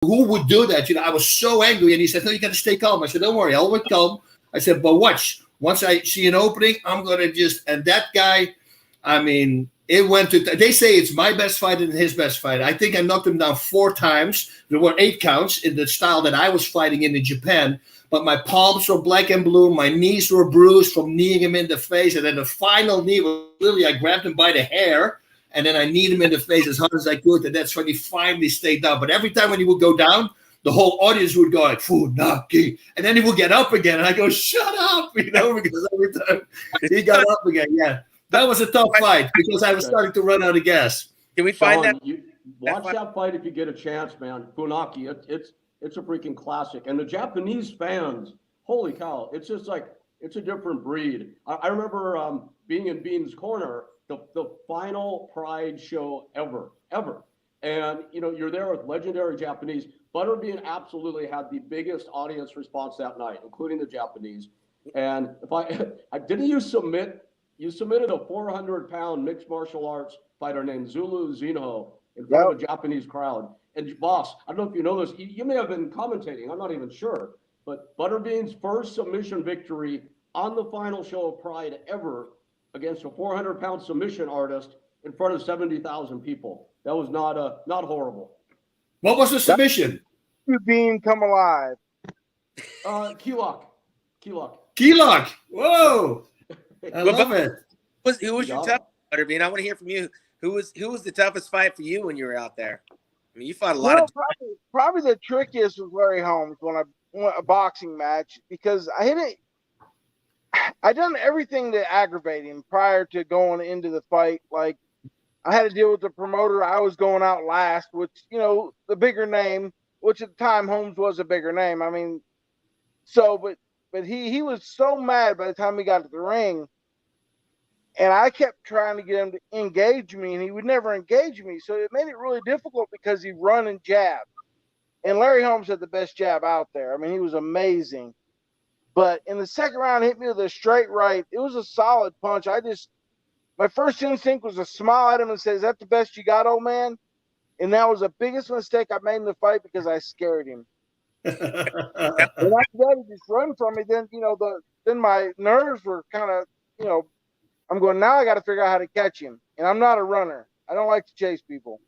who would do that? You know, I was so angry. And he said, no, you got to stay calm. I said, don't worry, I'll be calm. I said, but watch. Once I see an opening, I'm going to just, and that guy, I mean, it went to, they say it's my best fight and his best fight. I think I knocked him down 4 times. There were 8 counts in the style that I was fighting in Japan. But my palms were black and blue. My knees were bruised from kneeing him in the face. And then the final knee was literally, I grabbed him by the hair. And then I kneed him in the face as hard as I could. And that's when he finally stayed down. But every time when he would go down, the whole audience would go like, Funaki. And then he would get up again. And I go, shut up, you know, because every time he got up again. Yeah, that was a tough fight because I was starting to run out of gas. Can we find Shawn, that? Watch that fight if you get a chance, man. Funaki, it's a freaking classic. And the Japanese fans, holy cow, it's just like, it's a different breed. I remember being in Bean's Corner, the final Pride show ever. And, you know, you're there with legendary Japanese. Butterbean absolutely had the biggest audience response that night, including the Japanese. And if I didn't you submitted a 400-pound mixed martial arts fighter named Zulu Zinho in front of a Japanese crowd. And Bas, I don't know if you know this, you may have been commentating, I'm not even sure, but Butterbean's first submission victory on the final show of Pride ever against a 400-pound submission artist in front of 70,000 people. That was not horrible. What was the submission? Bean come alive. Key lock. Whoa. I love it. Who was your toughest, Butterbean? I want to hear from you. Who was the toughest fight for you when you were out there? I mean, you fought a lot of. Probably the trickiest was Larry Holmes when I won a boxing match because I done everything to aggravate him prior to going into the fight. Like I had to deal with the promoter. I was going out last, which, you know, the bigger name, which at the time Holmes was a bigger name. I mean, but he was so mad by the time he got to the ring. And I kept trying to get him to engage me, and he would never engage me. So it made it really difficult because he run and jab. And Larry Holmes had the best jab out there. I mean, he was amazing. But in the second round, hit me with a straight right. It was a solid punch. My first instinct was to smile at him and say, is that the best you got, old man? And that was the biggest mistake I made in the fight because I scared him. And after that, he just run from me. Then, you know, then my nerves were kind of, you know, I'm going, now I got to figure out how to catch him. And I'm not a runner. I don't like to chase people.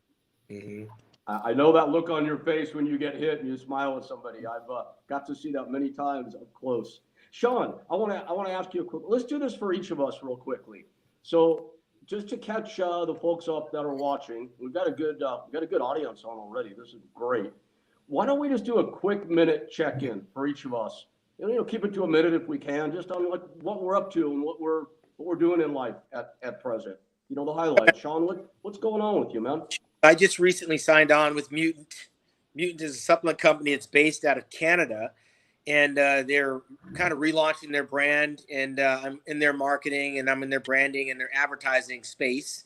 Mm-hmm. I know that look on your face when you get hit and you smile at somebody. I've got to see that many times up close. Shawn, I want to ask you a quick. Let's do this for each of us real quickly. So just to catch the folks up that are watching, we've got a good audience on already. This is great. Why don't we just do a quick minute check-in for each of us? You know, keep it to a minute if we can, just on what we're up to and what we're doing in life at present. You know, the highlights. Shawn, what's going on with you, man? I just recently signed on with Mutant. Mutant is a supplement company. It's based out of Canada, and they're kind of relaunching their brand. And I'm in their marketing, and I'm in their branding and their advertising space.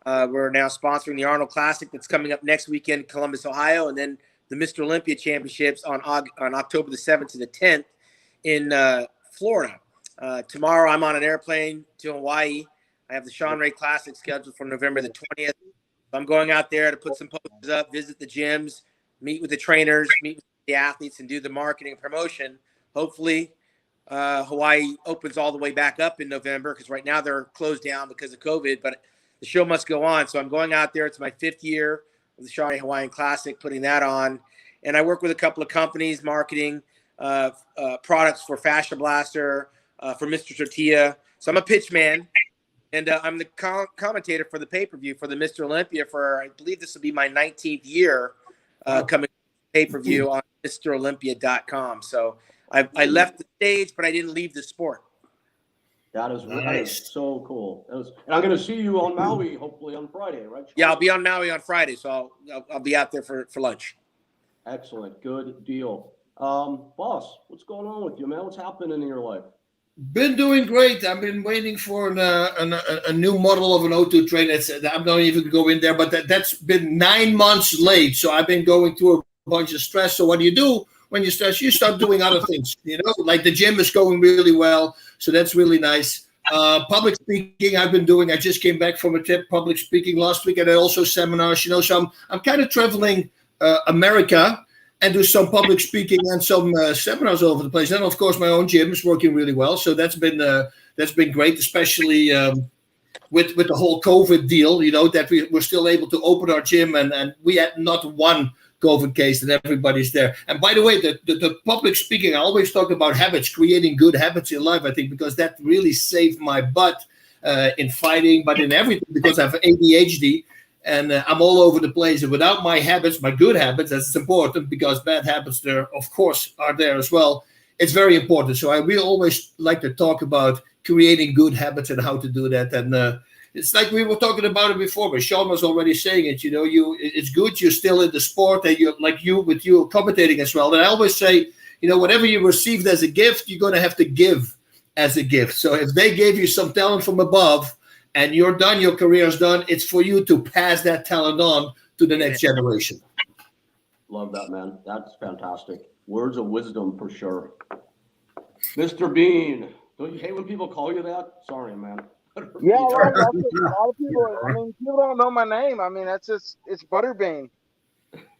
We're now sponsoring the Arnold Classic that's coming up next weekend in Columbus, Ohio, and then the Mr. Olympia Championships on October the 7th to the 10th in Florida. Tomorrow I'm on an airplane to Hawaii. I have the Shawn Ray Classic scheduled for November the 20th. I'm going out there to put some posters up, visit the gyms, meet with the trainers, meet with the athletes, and do the marketing and promotion. Hopefully, Hawaii opens all the way back up in November because right now they're closed down because of COVID, but the show must go on. So I'm going out there. It's my 5th year of the Shawn Ray Hawaiian Classic, putting that on. And I work with a couple of companies marketing products for Fascia Blaster, for Mr. Tortilla. So I'm a pitch man. And I'm the commentator for the pay-per-view for the Mr. Olympia for, I believe this will be my 19th year coming pay-per-view on MrOlympia.com. So I left the stage, but I didn't leave the sport. That is so cool. And I'm going to see you on Maui, hopefully on Friday, right? Yeah, I'll be on Maui on Friday, so I'll be out there for lunch. Excellent. Good deal. Boss, what's going on with you, man? What's happening in your life? Been doing great. I've been waiting for a new model of an O2 train. I'm not even going to go in there, but that's been 9 months late. So I've been going through a bunch of stress. So what do you do when you stress? You start doing other things, you know, like the gym is going really well. So that's really nice. Public speaking I've been doing. I just came back from a trip public speaking last week, and also seminars, you know, so I'm kind of traveling America. and do some public speaking and some seminars all over the place. And of course, my own gym is working really well. So that's been great, especially with the whole COVID deal. You know, that we were still able to open our gym, and we had not one COVID case, and everybody's there. And by the way, the public speaking, I always talk about habits, creating good habits in life, I think, because that really saved my butt in fighting, but in everything, because I have ADHD and I'm all over the place. And without my habits, my good habits, that's important, because bad habits there, of course, are there as well. It's very important. So I really always like to talk about creating good habits and how to do that. And it's like we were talking about it before, but Shawn was already saying it. You know, it's good you're still in the sport, and you're like you commentating as well. And I always say, you know, whatever you received as a gift, you're going to have to give as a gift. So if they gave you some talent from above and you're done, your career's done, it's for you to pass that talent on to the next generation. Love that, man. That's fantastic. Words of wisdom for sure. Mr. Bean, don't you hate when people call you that? Sorry, man. Yeah, a lot of people. I mean, people don't know my name. I mean, it's Butterbean.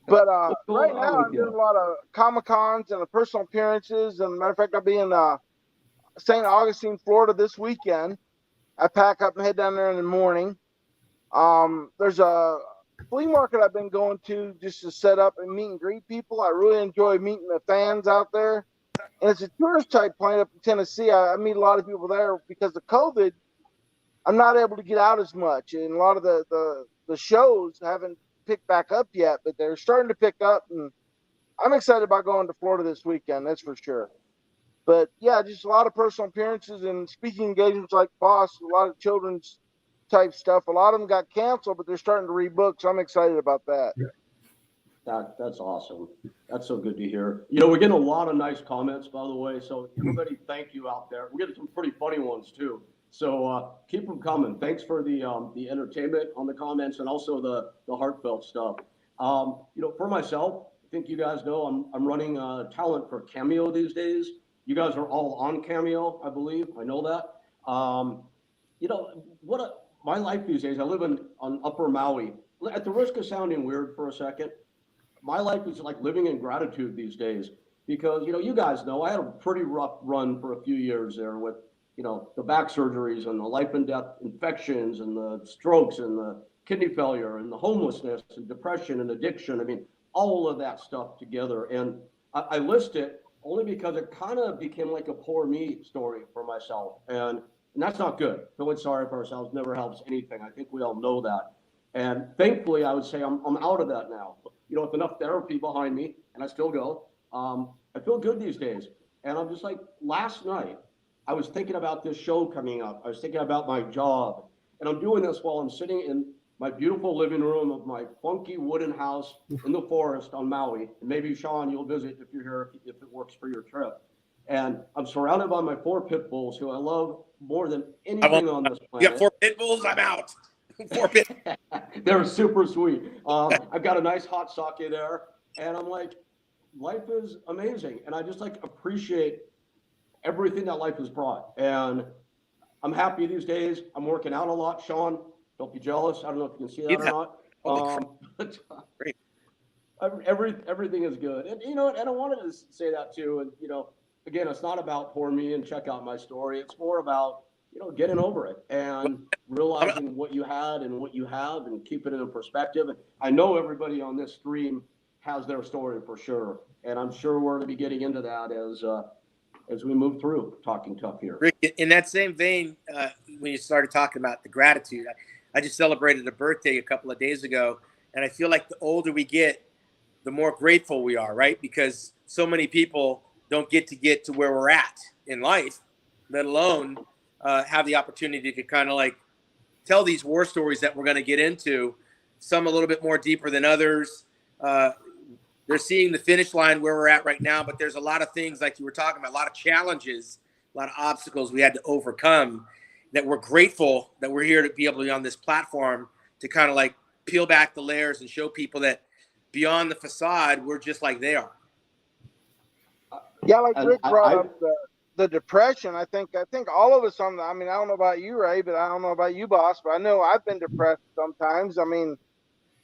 But right now, I'm doing a lot of Comic Cons and personal appearances. And matter of fact, I'll be in St. Augustine, Florida this weekend. I pack up and head down there in the morning. There's a flea market I've been going to just to set up and meet and greet people. I really enjoy meeting the fans out there. And it's a tourist type plant up in Tennessee. I meet a lot of people there because of COVID. I'm not able to get out as much, and a lot of the shows haven't picked back up yet, but they're starting to pick up, and I'm excited about going to Florida this weekend, that's for sure. But yeah, just a lot of personal appearances and speaking engagements like Boss, a lot of children's type stuff. A lot of them got canceled, but they're starting to rebook, so I'm excited about that. That's awesome. That's so good to hear. You know, we're getting a lot of nice comments, by the way, so everybody, thank you out there. We're getting some pretty funny ones too. So keep them coming. Thanks for the entertainment on the comments and also the heartfelt stuff. You know, for myself, I think you guys know I'm running talent for Cameo these days. You guys are all on Cameo, I believe. I know that. You know, my life these days, I live on Upper Maui. At the risk of sounding weird for a second, my life is like living in gratitude these days because, you know, you guys know I had a pretty rough run for a few years there with, you know, the back surgeries and the life and death infections and the strokes and the kidney failure and the homelessness and depression and addiction. I mean, all of that stuff together. And I list it only because it kind of became like a poor me story for myself. And that's not good. Feeling sorry for ourselves never helps anything. I think we all know that. And thankfully, I would say I'm out of that now. You know, with enough therapy behind me, and I still go, I feel good these days. And I'm just like, last night, I was thinking about this show coming up. I was thinking about my job. And I'm doing this while I'm sitting in my beautiful living room of my funky wooden house in the forest on Maui. And maybe, Shawn, you'll visit if you're here, if it works for your trip. And I'm surrounded by my 4 pit bulls, who I love more than anything on this planet. You got 4 pit bulls? I'm out. 4 pit. They're super sweet. I've got a nice hot sake there. And I'm like, life is amazing. And I just like appreciate everything that life has brought. And I'm happy these days. I'm working out a lot. Shawn, don't be jealous. I don't know if you can see that or not. Great. Everything is good. And, you know, and I wanted to say that too. And, you know, again, it's not about poor me and check out my story. It's more about, you know, getting over it and realizing what you had and what you have and keep it in perspective. And I know everybody on this stream has their story for sure. And I'm sure we're going to be getting into that as we move through Talking Tough here. Rick, in that same vein, when you started talking about the gratitude, I just celebrated a birthday a couple of days ago. And I feel like the older we get, the more grateful we are, right? Because so many people don't get to where we're at in life, let alone have the opportunity to kind of like tell these war stories that we're going to get into, some a little bit more deeper than others. They're seeing the finish line where we're at right now, but there's a lot of things like you were talking about, a lot of challenges, a lot of obstacles we had to overcome, that we're grateful that we're here to be able to be on this platform to kind of like peel back the layers and show people that beyond the facade, we're just like they are. Yeah, like Rick brought up the depression. I think all of us I mean, I don't know about you, Ray, but I don't know about you, Boss, but I know I've been depressed sometimes. I mean,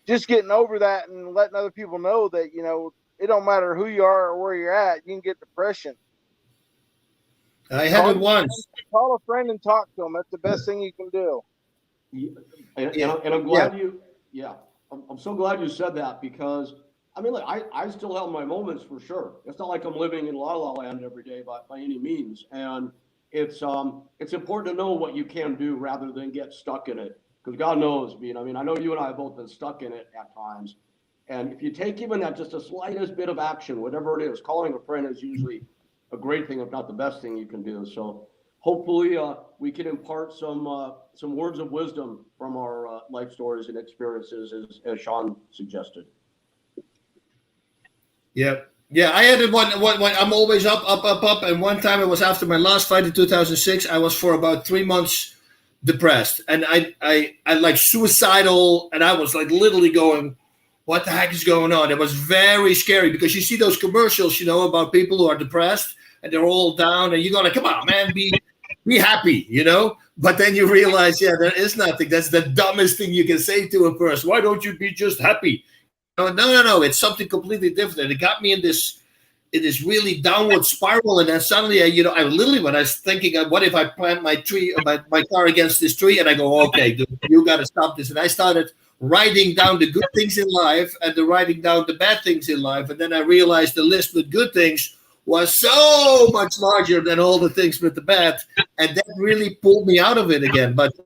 just getting over that and letting other people know that, you know, it don't matter who you are or where you're at, you can get depression. I had it once. Call a friend and talk to them. That's the best thing you can do. And I'm glad I'm so glad you said that, because I mean, look, I still have my moments for sure. It's not like I'm living in La La Land every day by any means. And it's important to know what you can do rather than get stuck in it. Because God knows, I mean, I know you and I have both been stuck in it at times. And if you take even that just the slightest bit of action, whatever it is, calling a friend is usually a great thing, if not the best thing you can do. So hopefully we can impart some words of wisdom from our life stories and experiences, as Shawn suggested. Yeah. Yeah, I had it one. I'm always up. And one time it was after my last fight in 2006. I was for about 3 months depressed, and I like suicidal, and I was like literally going, what the heck is going on? It was very scary, because you see those commercials, you know, about people who are depressed and they're all down, and you're going, come on, man, be happy, you know? But then you realize, yeah, there is nothing. That's the dumbest thing you can say to a person. Why don't you be just happy? No. It's something completely different. It got me in this really downward spiral, and then suddenly, I literally, when I was thinking, what if I plant my car against this tree, and I go, okay, dude, you got to stop this. And I started writing down the good things in life and writing down the bad things in life, and then I realized the list with good things was so much larger than all the things with the bad, and that really pulled me out of it again. But at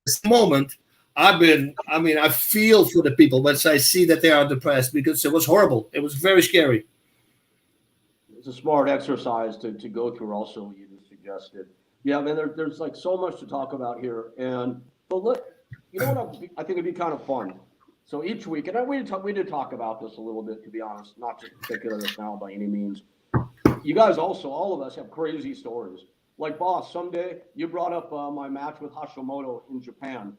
this moment, I feel for the people once I see that they are depressed, because it was horrible. It was very scary. It's a smart exercise to go through also, you just suggested. Yeah, man, there's like so much to talk about here. But look, you know what I think it'd be kind of fun. So each week, and we did talk about this a little bit, to be honest, not just thinking of this now by any means. You guys also, all of us, have crazy stories. Like, Bas, someday you brought up my match with Hashimoto in Japan.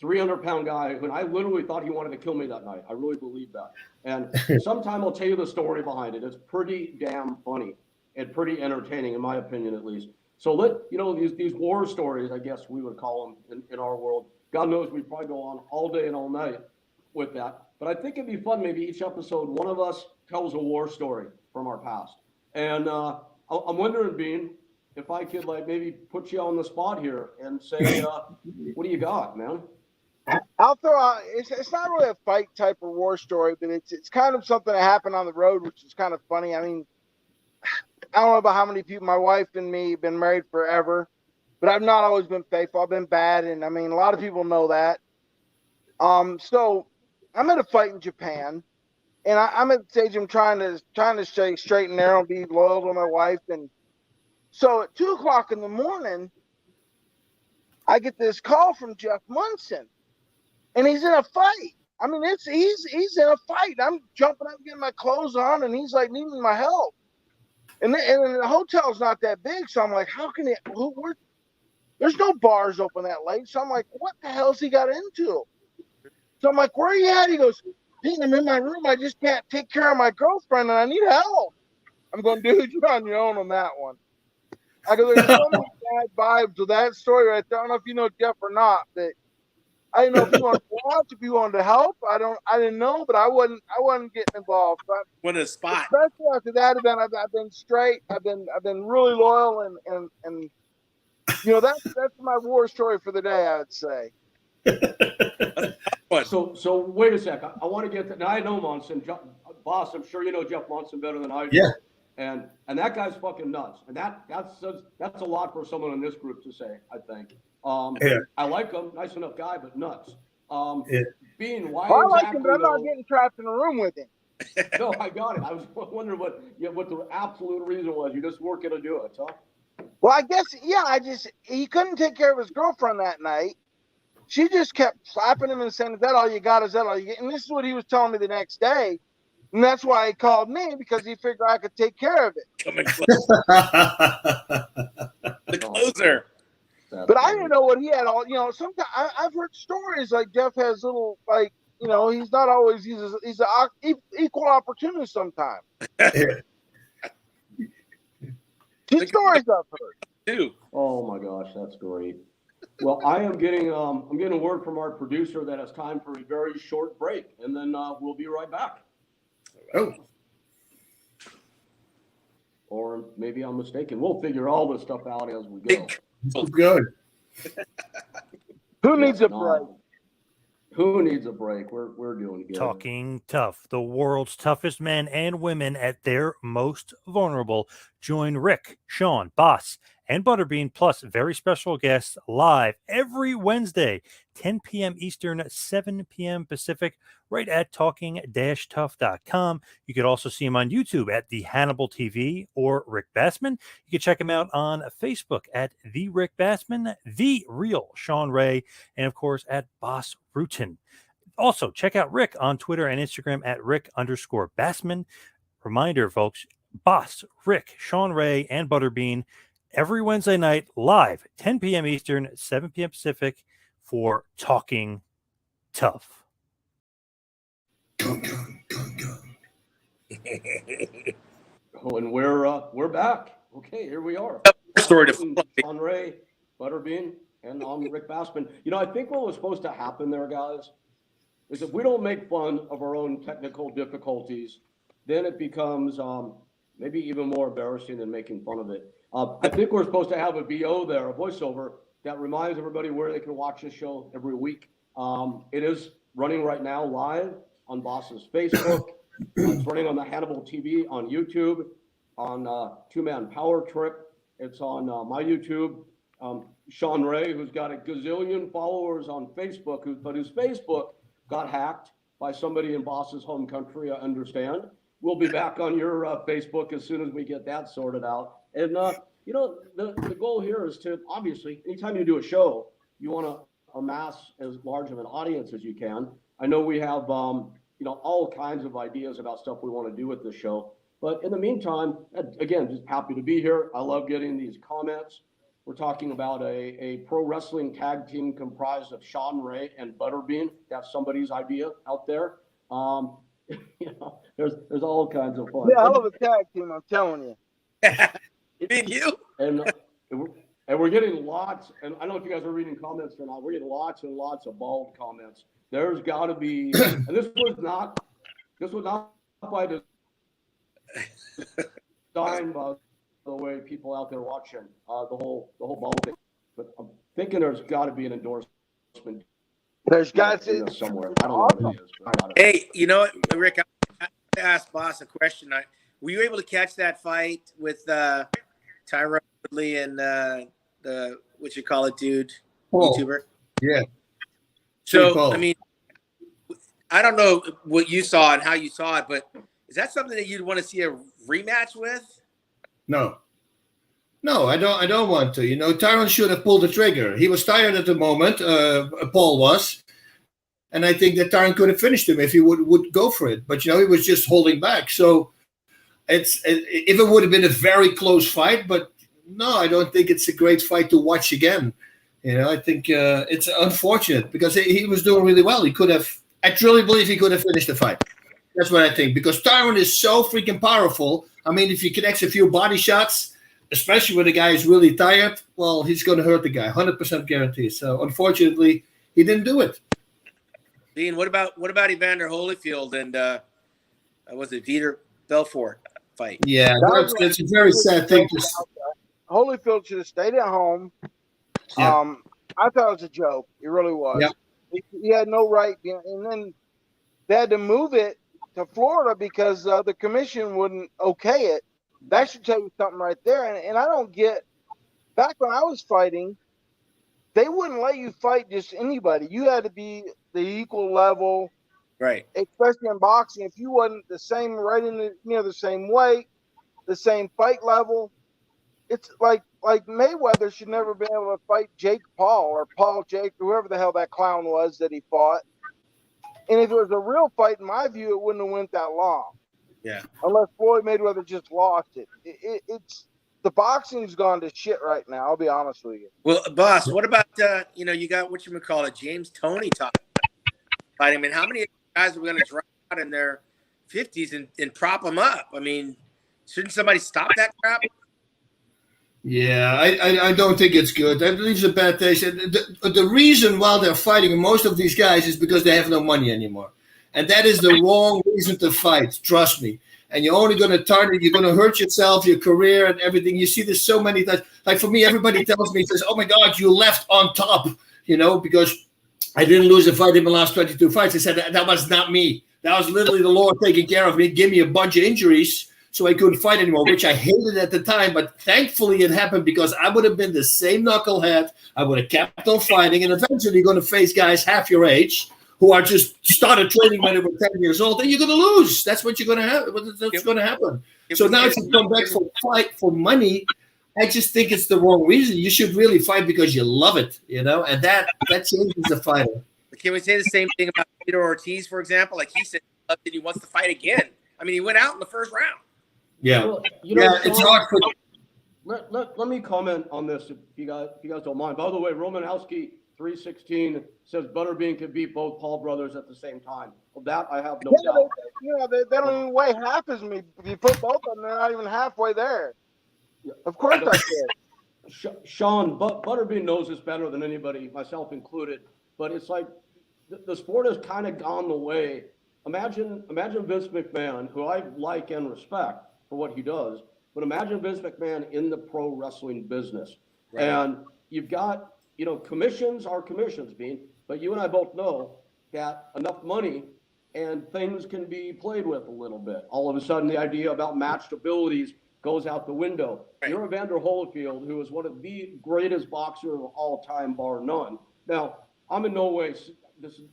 300-pound guy, and I literally thought he wanted to kill me that night. I really believe that. And sometime I'll tell you the story behind it. It's pretty damn funny and pretty entertaining, in my opinion, at least. So these war stories, I guess we would call them in our world. God knows we'd probably go on all day and all night with that. But I think it'd be fun, maybe each episode, one of us tells a war story from our past. And I'm wondering, Bean, if I could maybe put you on the spot here and say, what do you got, man? I'll throw out. It's not really a fight type of war story, but it's kind of something that happened on the road, which is kind of funny. I mean, I don't know about how many people. My wife and me have been married forever, but I've not always been faithful. I've been bad, and I mean, a lot of people know that. So I'm at a fight in Japan, and I'm at the stage I'm trying to stay straight and narrow, be loyal to my wife, and so at 2:00 in the morning, I get this call from Jeff Munson. And he's in a fight. I mean, he's in a fight. I'm jumping up, getting my clothes on, and he's like needing my help. And the hotel's not that big, so I'm like, how can it? There's no bars open that late. So I'm like, what the hell's he got into? So I'm like, where are you at? He goes, Pete, I'm in my room. I just can't take care of my girlfriend, and I need help. I'm going, dude, you're on your own on that one. I go, there's so many bad vibes with that story right there. I don't know if you know Jeff or not, but I didn't know if you wanted to watch, if you wanted to help. I didn't know, but I wasn't getting involved. But what a spot! Especially after that event, I've been straight. I've been really loyal, and that's my war story for the day, I would say. So wait a sec. I want to get to. Now I know Munson, Bas. I'm sure you know Jeff Munson better than I do. Yeah. And that guy's fucking nuts. And that's a lot for someone in this group to say, I think. I like him, nice enough guy, but nuts. Being why I like him, but I'm not getting trapped in a room with him. No, I got it. I was wondering what the absolute reason was. You just weren't gonna do it, huh? Well, I guess he couldn't take care of his girlfriend that night. She just kept slapping him and saying, "Is that all you got? Is that all you get?" And this is what he was telling me the next day. And that's why he called me, because he figured I could take care of it. Coming close. The closer. But I didn't know what he had all. Sometimes I've heard stories like Jeff has little, he's not always. He's an equal opportunist sometimes. Two stories I've heard. Two. Oh my gosh, that's great. Well, I'm getting word from our producer that it's time for a very short break, and then we'll be right back. Oh. Or maybe I'm mistaken. We'll figure all this stuff out as we go. Good. Who needs a No. break? Who needs a break? We're doing good. Talking Tough, the world's toughest men and women at their most vulnerable. Join Rick, Shawn, Bas, and Butterbean, plus very special guests live every Wednesday, 10 p.m. Eastern, 7 p.m. Pacific, right at talking-tough.com. You could also see him on YouTube at the Hannibal TV or Rick Bassman. You can check him out on Facebook at the Rick Bassman, the real Shawn Ray, and of course at Bas Rutten. Also, check out Rick on Twitter and Instagram at Rick_Bassman. Reminder, folks, Bas, Rick, Shawn Ray, and Butterbean every Wednesday night live, 10 p.m. Eastern, 7 p.m. Pacific for Talking Tough. Gun, gun, gun, gun. Oh, and we're back. Okay, here we are. Story to Shawn Ray, Butterbean, and I'm Rick Bassman. You know, I think what was supposed to happen there, guys, is if we don't make fun of our own technical difficulties, then it becomes maybe even more embarrassing than making fun of it. I think we're supposed to have a VO there, a voiceover, that reminds everybody where they can watch this show every week. It is running right now live on Bas's Facebook. It's running on the Hannibal TV on YouTube, on Two Man Power Trip. It's on my YouTube. Shawn Ray, who's got a gazillion followers on Facebook, but whose Facebook got hacked by somebody in Bas's home country, I understand. We'll be back on your Facebook as soon as we get that sorted out. And, you know, the goal here is to, obviously, anytime you do a show, you want to amass as large of an audience as you can. I know we have, you know, all kinds of ideas about stuff we want to do with this show. But in the meantime, again, just happy to be here. I love getting these comments. We're talking about a pro wrestling tag team comprised of Shawn Ray and Butterbean. That's somebody's idea out there. You know, there's all kinds of fun. Yeah, I love a tag team, I'm telling you. and you. And we're getting lots, and I don't know if you guys are reading comments or not, we're getting lots and lots of bald comments. There's got to be, and this was not by design, by the way people out there watching the whole bald thing. But I'm thinking there's got to be an endorsement. There's got to somewhere. I don't know what it is. But Hey, you know what, Rick? I asked Bas a question. Were you able to catch that fight with Tyrone Woodley and the what you call it, dude, YouTuber? Yeah. So I mean, I don't know what you saw and how you saw it, but is that something that you'd want to see a rematch with? No, I don't want to. You know, Tyrone should have pulled the trigger. He was tired at the moment. Paul was, and I think that Tyrone could have finished him if he would go for it. But you know, he was just holding back. So if it would have been a very close fight, but no, I don't think it's a great fight to watch again. You know, I think it's unfortunate because he was doing really well. He could have. I truly believe he could have finished the fight. That's what I think, because Tyrone is so freaking powerful. I mean, if he connects a few body shots, especially when the guy is really tired, well, he's going to hurt the guy, 100% guarantee. So, unfortunately, he didn't do it. Dean, what about Evander Holyfield and was it Vitor Belfort fight? Yeah, that's a very sad thing to see. Holyfield should have stayed at home. Yeah. I thought it was a joke. It really was. Yep. He had no right, and then they had to move it to Florida because the commission wouldn't okay it. That should tell you something right there. And I don't get, back when I was fighting, they wouldn't let you fight just anybody. You had to be the equal level, Right. Especially in boxing. If you wasn't the same, right in the same weight, the same fight level, it's like Mayweather should never be able to fight Jake Paul or Paul Jake, whoever the hell that clown was that he fought. And if it was a real fight, in my view, it wouldn't have went that long. Yeah. Unless Floyd Mayweather just lost it. It's the boxing's gone to shit right now. I'll be honest with you. Well, Bas, what about you got what you call it, James Toney talking about him? I mean, how many guys are we going to drop out in their 50s and prop them up? I mean, shouldn't somebody stop that crap? Yeah, I don't think it's good. I believe it's a bad taste. The reason why they're fighting most of these guys is because they have no money anymore. And that is the wrong reason to fight. Trust me. And you're only going to turn it. You're going to hurt yourself, your career, and everything. You see this so many times. Like for me, everybody tells me, says, "Oh my God, you left on top," because I didn't lose a fight in the last 22 fights. I said that was not me. That was literally the Lord taking care of me, give me a bunch of injuries so I couldn't fight anymore, which I hated at the time. But thankfully it happened because I would have been the same knucklehead. I would have kept on fighting, and eventually you're going to face guys half your age who are just started training when they were 10 years old, and you're going to lose. That's what you're going to have. That's going to happen. So now if you come back for fight for money, I just think it's the wrong reason. You should really fight because you love it, and that changes the fighter. Can we say the same thing about Peter Ortiz, for example? Like he said he loved it, he wants to fight again. I mean, he went out in the first round. Yeah, Well, it's hard for. Let me comment on this if you guys don't mind. By the way, Romanowski 316 says Butterbean could beat both Paul brothers at the same time. Well, that I have no doubt. They don't even weigh half as me. If you put both of them, they're not even halfway there. Of course I could. Shawn, Butterbean knows this better than anybody, myself included. But it's like the sport has kind of gone the way. Imagine Vince McMahon, who I like and respect for what he does, but imagine Vince McMahon in the pro wrestling business. Right. And you've got, commissions are commissions, Bean, but you and I both know that enough money and things can be played with a little bit. All of a sudden, the idea about matched abilities goes out the window. Right. You're Evander Holyfield, who is one of the greatest boxers of all time, bar none. Now, I'm in no way,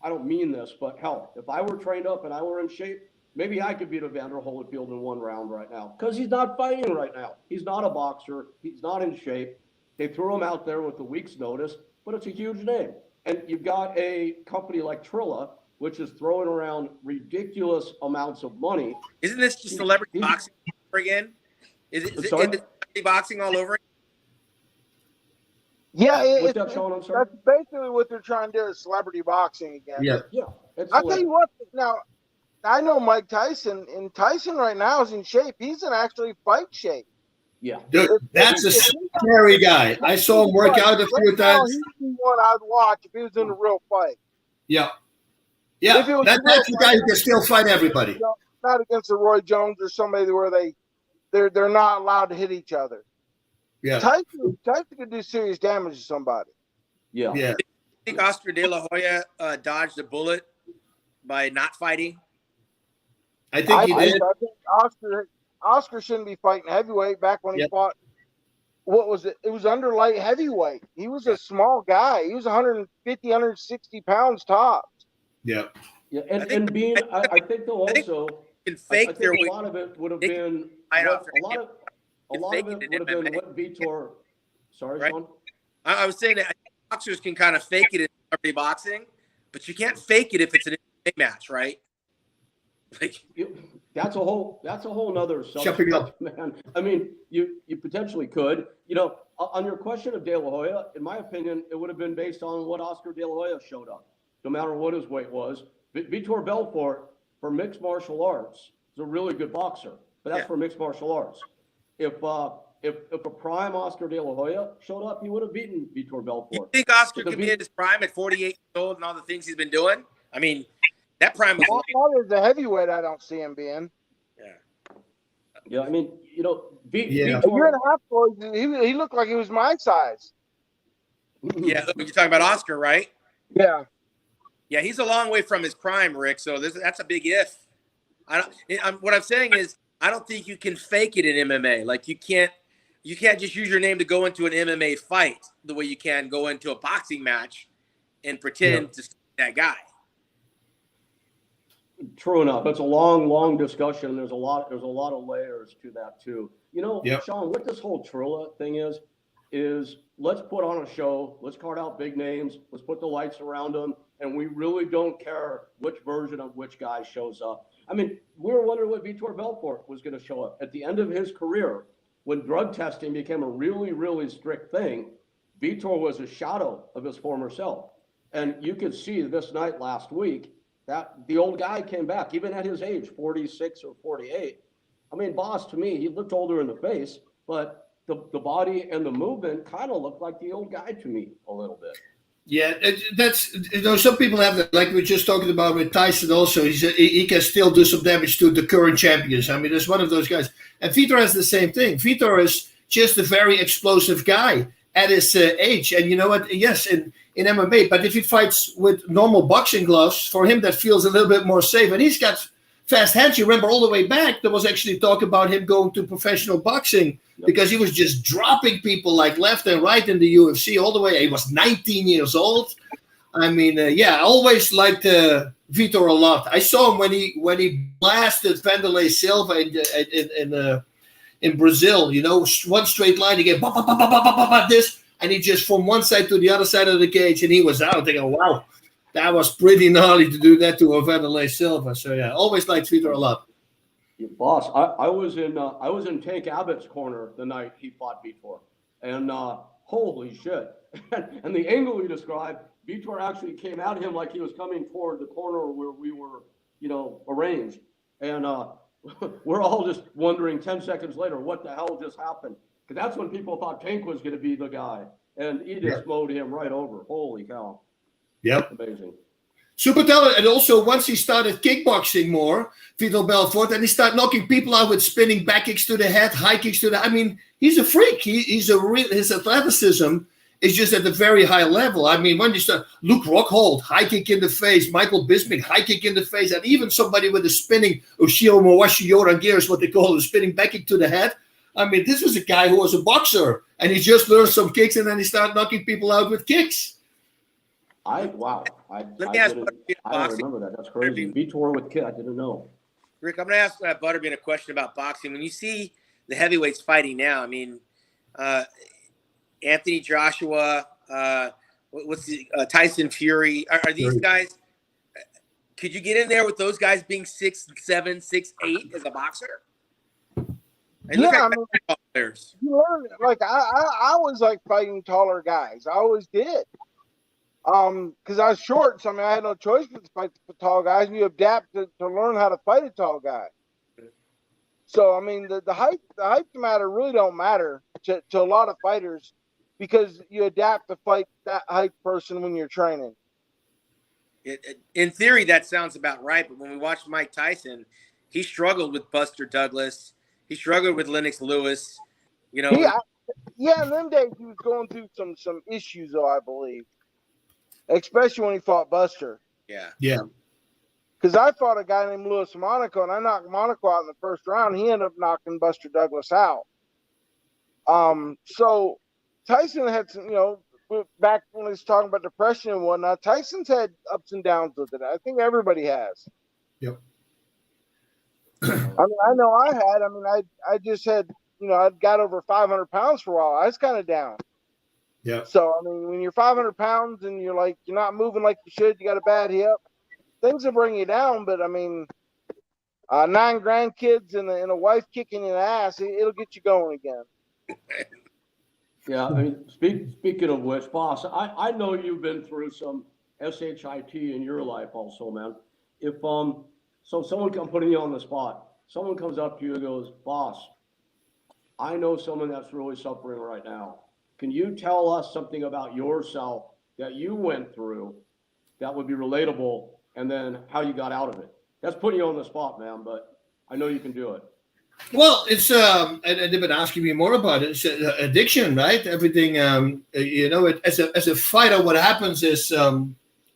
I don't mean this, but hell, if I were trained up and I were in shape, maybe I could beat Evander Holyfield in one round right now because he's not fighting right now. He's not a boxer. He's not in shape. They threw him out there with a week's notice, but it's a huge name. And you've got a company like Trilla, which is throwing around ridiculous amounts of money. Isn't this just celebrity boxing over again? Is it celebrity boxing all over again? Yeah, that's basically what they're trying to do is celebrity boxing again. Yeah. I'll tell you what, now, I know Mike Tyson, and Tyson right now is in shape. He's in actually fight shape. Yeah. Dude, that's a scary guy. I saw him work out a few times. He's one I'd watch if he was in a real fight. Yeah. Yeah, that's the guy who can still fight everybody. Not against a Roy Jones or somebody where they're not allowed to hit each other. Yeah, Tyson could do serious damage to somebody. Yeah. Do you think Oscar De La Hoya dodged a bullet by not fighting? I think he did. I think Oscar shouldn't be fighting heavyweight back when he fought. What was it? It was under light heavyweight. He was a small guy. He was 150, 160 pounds tops. Yeah. Yeah, I think they'll also can fake their way. A lot of it would have been a lot of it would have been what Vitor. Sorry, right? Shawn? I was saying that boxers can kind of fake it in celebrity boxing, but you can't fake it if it's an MMA match, right? Like that's a whole nother subject, man. I mean, you potentially could. On your question of De La Hoya, in my opinion, it would have been based on what Oscar De La Hoya showed up, no matter what his weight was. Vitor Belfort, for mixed martial arts, is a really good boxer, but that's for mixed martial arts. If a prime Oscar De La Hoya showed up, he would have beaten Vitor Belfort. You think Oscar could be at his prime at 48 years old and all the things he's been doing? I mean, that prime was as a heavyweight, I don't see him being. Yeah, I mean, a year and a half ago, he looked like he was my size. Yeah, you're talking about Oscar, right? Yeah. Yeah, he's a long way from his prime, Rick. So that's a big if. What I'm saying is, I don't think you can fake it in MMA. Like you can't just use your name to go into an MMA fight the way you can go into a boxing match and pretend to be that guy. True enough. It's a long discussion. There's a lot of layers to that too. Shawn, what this whole Trilla thing is let's put on a show, let's card out big names, let's put the lights around them, and we really don't care which version of which guy shows up. I mean, we were wondering what Vitor Belfort was going to show up. At the end of his career, when drug testing became a really, really strict thing, Vitor was a shadow of his former self. And you could see this night last week that the old guy came back, even at his age, 46 or 48. I mean, Bas, to me, he looked older in the face, but the body and the movement kind of looked like the old guy to me a little bit. Yeah, that's some people have that, like we were just talking about with Tyson. Also, he can still do some damage to the current champions. I mean, there's one of those guys, and Vitor has the same thing. Vitor is just a very explosive guy at his age, and you know what? Yes, in MMA, but if he fights with normal boxing gloves, for him that feels a little bit more safe, and he's got fast hands. You remember all the way back, there was actually talk about him going to professional boxing because he was just dropping people like left and right in the UFC all the way. He was 19 years old. I mean, I always liked Vitor a lot. I saw him when he blasted Vanderlei Silva in Brazil. You know, one straight line. He gave this, and he just from one side to the other side of the cage, and he was out. They go, wow. That was pretty gnarly to do that to a Vanderlei Silva. So yeah, always liked Vitor a lot. Boss, I was in Tank Abbott's corner the night he fought Vitor, and holy shit! And the angle you described, Vitor actually came at him like he was coming toward the corner where we were, arranged, and we're all just wondering 10 seconds later what the hell just happened, because that's when people thought Tank was going to be the guy, and he just mowed him right over. Holy cow! Yep. Amazing. Super talented. And also, once he started kickboxing more, Vitor Belfort, and he started knocking people out with spinning back kicks to the head, high kicks to the... I mean, he's a freak. His athleticism is just at a very high level. I mean, when you start... Luke Rockhold, high kick in the face. Michael Bisping, high kick in the face. And even somebody with a spinning... Oshio Mawashi Yorangir is what they call it, a spinning back kick to the head. I mean, this was a guy who was a boxer. And he just learned some kicks, and then he started knocking people out with kicks. Let me ask Butterbean. I don't remember that. That's crazy. Vitor with kid. I didn't know. Rick, I'm going to ask Butterbean a question about boxing. When you see the heavyweights fighting now, I mean, Anthony Joshua, Tyson Fury, are these guys? Could you get in there with those guys being 6'7", 6'8" as a boxer? And yeah, players. You learn, like I always like fighting taller guys. I always did. Because I was short, so I mean, I had no choice but to fight the tall guys, and you adapt to learn how to fight a tall guy. So I mean, the height matter really don't matter to a lot of fighters, because you adapt to fight that height person when you're training. In theory, that sounds about right, but when we watched Mike Tyson, he struggled with Buster Douglas. He struggled with Lennox Lewis. You know. In them days he was going through some issues, though, I believe. Especially when he fought Buster. Yeah. Because I fought a guy named Louis Monaco, and I knocked Monaco out in the first round. He ended up knocking Buster Douglas out. So Tyson had some, back when he was talking about depression and whatnot, Tyson's had ups and downs with it. I think everybody has. Yep. I mean, I know I had. I mean, I just had, I'd got over 500 pounds for a while. I was kind of down. Yeah. So, I mean, when you're 500 pounds and you're not moving like you should, you got a bad hip, things will bring you down. But, I mean, 9 grandkids and a wife kicking in the ass, it'll get you going again. Yeah, I mean, speaking of which, boss, I know you've been through some SHIT in your life also, man. If so someone I'm putting you on the spot, someone comes up to you and goes, boss, I know someone that's really suffering right now. Can you tell us something about yourself that you went through that would be relatable, and then how you got out of it? That's putting you on the spot, man, but I know you can do it. Well, it's and they've been asking me more about it. It's addiction, right? Everything, as a fighter, what happens is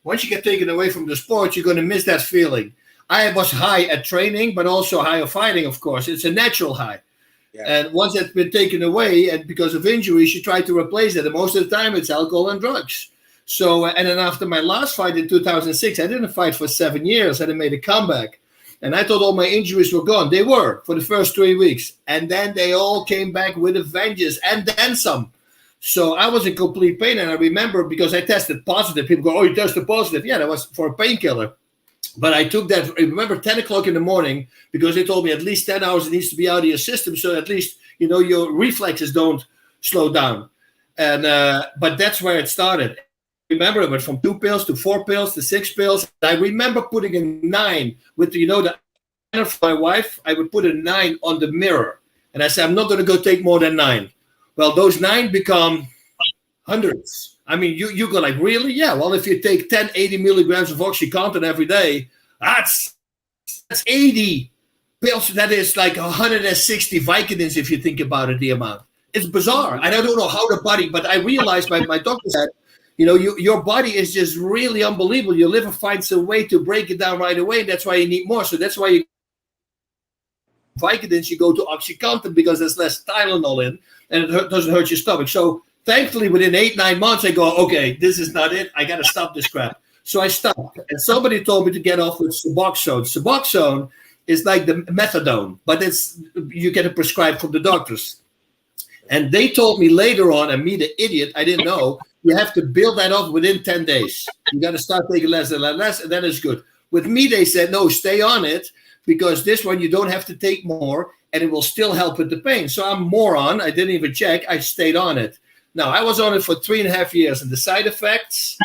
once you get taken away from the sport, you're going to miss that feeling. I was high at training, but also high at fighting, of course. It's a natural high. Yeah. And once it's been taken away, and because of injuries, you try to replace it. And most of the time, it's alcohol and drugs. So, and then after my last fight in 2006, I didn't fight for 7 years. I made a comeback. And I thought all my injuries were gone. They were for the first 3 weeks. And then they all came back with a vengeance and then some. So I was in complete pain. And I remember, because I tested positive, people go, oh, you tested positive. Yeah, that was for a painkiller. But I took that, I remember 10 o'clock in the morning, because they told me at least 10 hours it needs to be out of your system, so at least, your reflexes don't slow down. And but that's where it started. I remember it went from 2 pills to 4 pills to 6 pills. I remember putting a 9 with, the eyeliner for my wife. I would put a 9 on the mirror. And I said, I'm not going to go take more than 9. Well, those 9 become hundreds. I mean, you go like, really? Yeah. Well, if you take 10, 80 milligrams of OxyContin every day, that's 80 pills. That is like 160 Vicodins if you think about it, the amount. It's bizarre. And I don't know how the body, but I realized my doctor said, your body is just really unbelievable. Your liver finds a way to break it down right away. And that's why you need more. So that's why you Vicodins, you go to OxyContin because there's less Tylenol in and it doesn't hurt your stomach. So thankfully, within 8-9 months, I go, okay, this is not it. I got to stop this crap. So I stopped. And somebody told me to get off with Suboxone. Suboxone is like the methadone, but you get it prescribed from the doctors. And they told me later on, and me, the idiot, I didn't know, you have to build that off within 10 days. You got to start taking less and less, and then it's good. With me, they said, no, stay on it, because this one you don't have to take more, and it will still help with the pain. So I'm a moron. I didn't even check. I stayed on it. Now, I was on it for 3.5 years, and the side effects,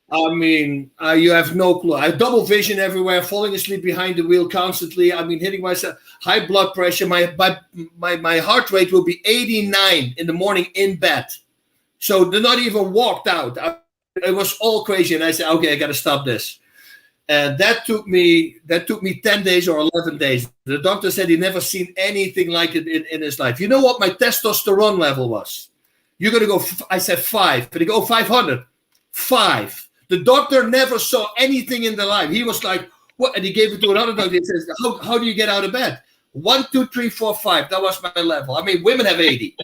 I mean, you have no clue. I have double vision everywhere, falling asleep behind the wheel constantly. I mean, hitting myself, high blood pressure. My heart rate will be 89 in the morning in bed. So they're not even walked out. It was all crazy, and I said, okay, I got to stop this. And that took me 10 days or 11 days. The doctor said he never seen anything like it in his life. You know what my testosterone level was? You're going to go, I said 5. But they go 500. 5. The doctor never saw anything in the life. He was like, what? And he gave it to another doctor. He says, how do you get out of bed? 1, 2, 3, 4, 5. That was my level. I mean, women have 80.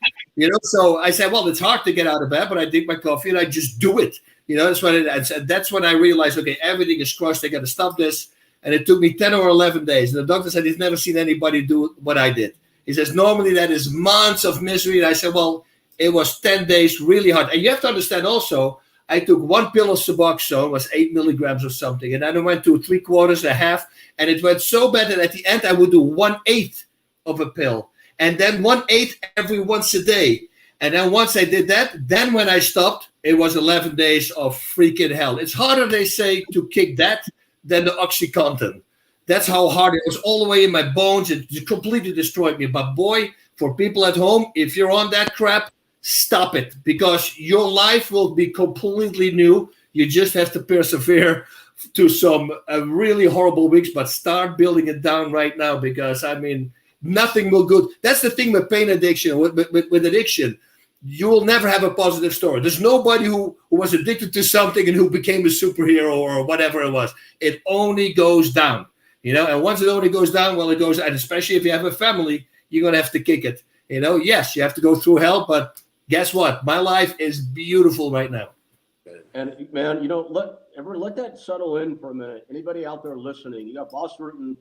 So I said, well, it's hard to get out of bed, but I drink my coffee and I just do it. That's when I realized, okay, everything is crushed. I got to stop this. And it took me 10 or 11 days. And the doctor said he's never seen anybody do what I did. He says, normally that is months of misery. And I said, well, it was 10 days really hard. And you have to understand also, I took 1 pill of Suboxone, was 8 milligrams or something. And then I went to 3/4, a half. And it went so bad that at the end, I would do 1/8 of a pill. And then 1/8 every once a day. And then once I did that, then when I stopped, it was 11 days of freaking hell. It's harder, they say, to kick that than the OxyContin. That's how hard it was, all the way in my bones. It completely destroyed me. But boy, for people at home, if you're on that crap, stop it, because your life will be completely new. You just have to persevere to some really horrible weeks, but start building it down right now, because, I mean, nothing will good. That's the thing with pain addiction, with addiction. You will never have a positive story. There's nobody who was addicted to something and who became a superhero or whatever it was. It only goes down, and once it only goes down, well, it goes, and especially if you have a family, you're going to have to kick it. Yes, you have to go through hell, but guess what? My life is beautiful right now. And man, let that settle in for a minute. Anybody out there listening, you got Bas Rutten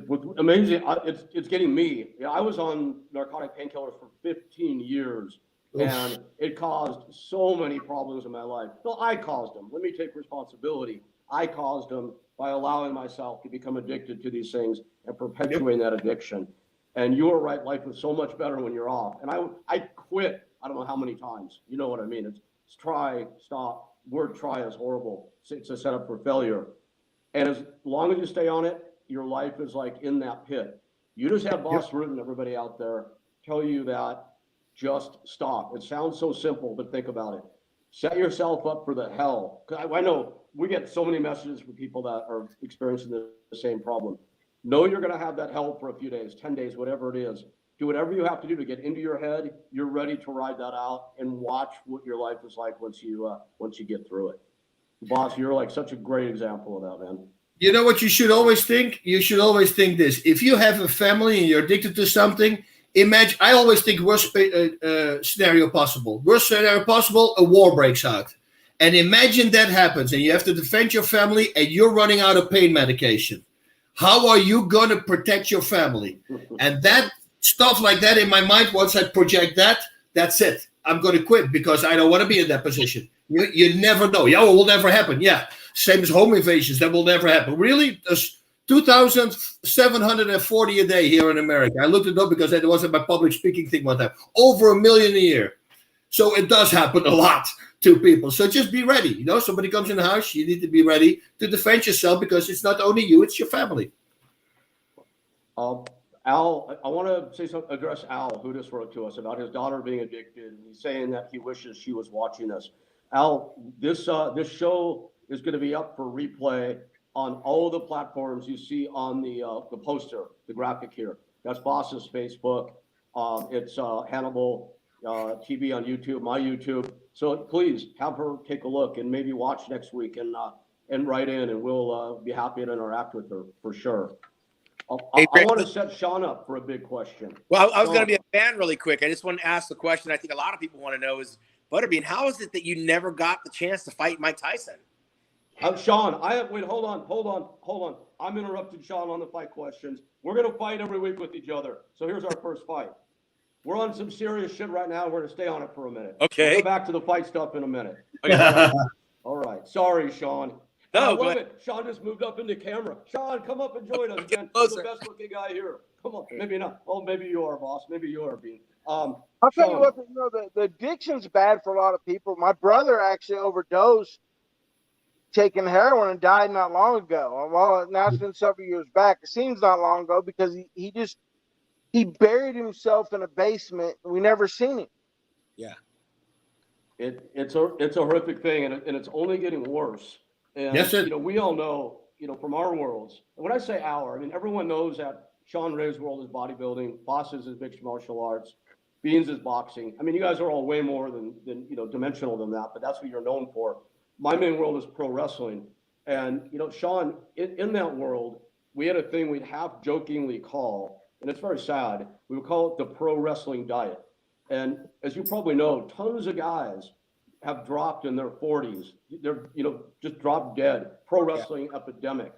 with amazing. It's getting me. I was on narcotic painkillers for 15 years, and it caused so many problems in my life. Well, I caused them. Let me take responsibility. I caused them by allowing myself to become addicted to these things and perpetuating that addiction. And you were right. Life was so much better when you're off. And I quit. I don't know how many times. You know what I mean? It's try, stop. Word try is horrible. It's a setup for failure. And as long as you stay on it, your life is like in that pit. You just have Bas Rutten, everybody out there, tell you that just stop. It sounds so simple, but think about it. Set yourself up for the hell. I know we get so many messages from people that are experiencing the same problem. Know you're going to have that hell for a few days, 10 days, whatever it is. Do whatever you have to do to get into your head. You're ready to ride that out and watch what your life is like once you get through it. Bas, you're like such a great example of that, man. You know what you should always think? You should always think this. If you have a family and you're addicted to something, imagine, I always think worst scenario possible. Worst scenario possible, a war breaks out. And imagine that happens and you have to defend your family and you're running out of pain medication. How are you going to protect your family? And that stuff like that in my mind, once I project that, that's it. I'm going to quit because I don't want to be in that position. You never know. Yeah, it will never happen. Yeah. Same as home invasions. That will never happen. Really? There's 2,740 a day here in America. I looked it up because it wasn't my public speaking thing one time. Over 1 million a year. So it does happen a lot to people. So just be ready. Somebody comes in the house, you need to be ready to defend yourself because it's not only you, it's your family. Al, I want to say something, address Al, who just wrote to us about his daughter being addicted. He's saying that he wishes she was watching this. Al, this show is going to be up for replay on all the platforms you see on the poster, the graphic here. That's Bas's Facebook. It's Hannibal TV on YouTube, my YouTube. So please have her take a look and maybe watch next week and write in, and we'll be happy to interact with her for sure. I want to set Shawn up for a big question. Well, I was going to be a fan really quick. I just want to ask the question I think a lot of people want to know is, Butterbean, how is it that you never got the chance to fight Mike Tyson? Shawn, wait, hold on. I'm interrupting Shawn on the fight questions. We're going to fight every week with each other. So here's our first fight. We're on some serious shit right now. We're going to stay on it for a minute. Okay. We'll go back to the fight stuff in a minute. Okay. All right. Sorry, Shawn. No, I love it. Shawn just moved up into camera. Shawn, come up and join us again. You're the best looking guy here. Come on. Maybe not. Well, maybe you are, boss. Maybe you are, Bean. I'll tell you what, the addiction's bad for a lot of people. My brother actually overdosed taking heroin and died not long ago. Well, now it's been several years back. It seems not long ago because he buried himself in a basement. We never seen him. Yeah. It's a horrific thing, and it's only getting worse. And, yes, sir. We all know, from our worlds. And when I say our, I mean, everyone knows that Shawn Ray's world is bodybuilding, Boss's is mixed martial arts, Beans is boxing. I mean, you guys are all way more than dimensional than that, but that's what you're known for. My main world is pro wrestling. And, Shawn, in that world, we had a thing we'd half jokingly call, and it's very sad, we would call it the pro wrestling diet. And as you probably know, tons of guys have dropped in their 40s. They're, just dropped dead. Pro wrestling epidemic.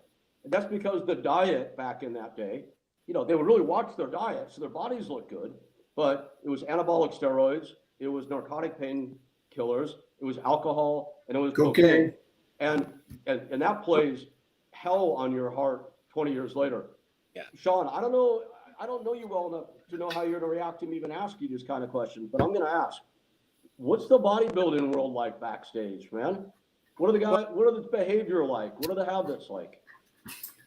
And that's because the diet back in that day, they would really watch their diet, so their bodies look good. But it was anabolic steroids, it was narcotic painkillers, it was alcohol, and it was cocaine. And that plays hell on your heart 20 years later. Yeah. Shawn, I don't know you well enough to know how you're going to react to me even ask you this kind of question, but I'm going to ask. What's the bodybuilding world like backstage, man? What are the behavior like? What are the habits like?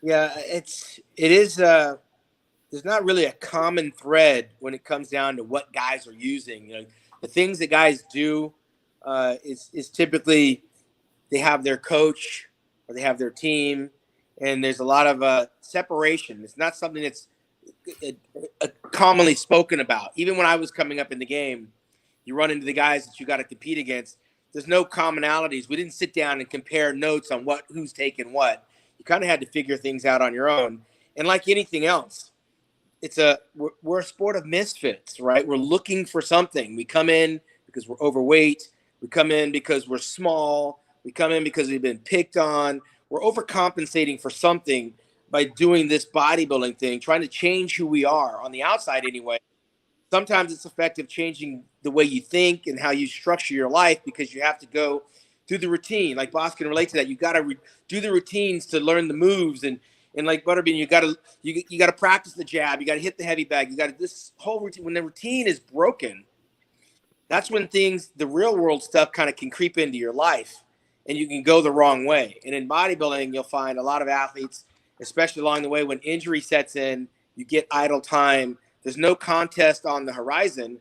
Yeah, it is there's not really a common thread when it comes down to what guys are using. The things that guys do is typically they have their coach or they have their team, and there's a lot of separation. It's not something that's commonly spoken about. Even when I was coming up in the game, you run into the guys that you got to compete against. There's no commonalities. We didn't sit down and compare notes on who's taking what. You kind of had to figure things out on your own. And like anything else, we're a sport of misfits, right? We're looking for something. We come in because we're overweight. We come in because we're small. We come in because we've been picked on. We're overcompensating for something by doing this bodybuilding thing, trying to change who we are on the outside anyway. Sometimes it's effective changing the way you think and how you structure your life because you have to go through the routine. Like Bas can relate to that. You got to do the routines to learn the moves, and like Butterbean, you got to practice the jab. You got to hit the heavy bag. You got to this whole routine. When the routine is broken, that's when the real world stuff kind of can creep into your life, and you can go the wrong way. And in bodybuilding, you'll find a lot of athletes, especially along the way when injury sets in, you get idle time. There's no contest on the horizon.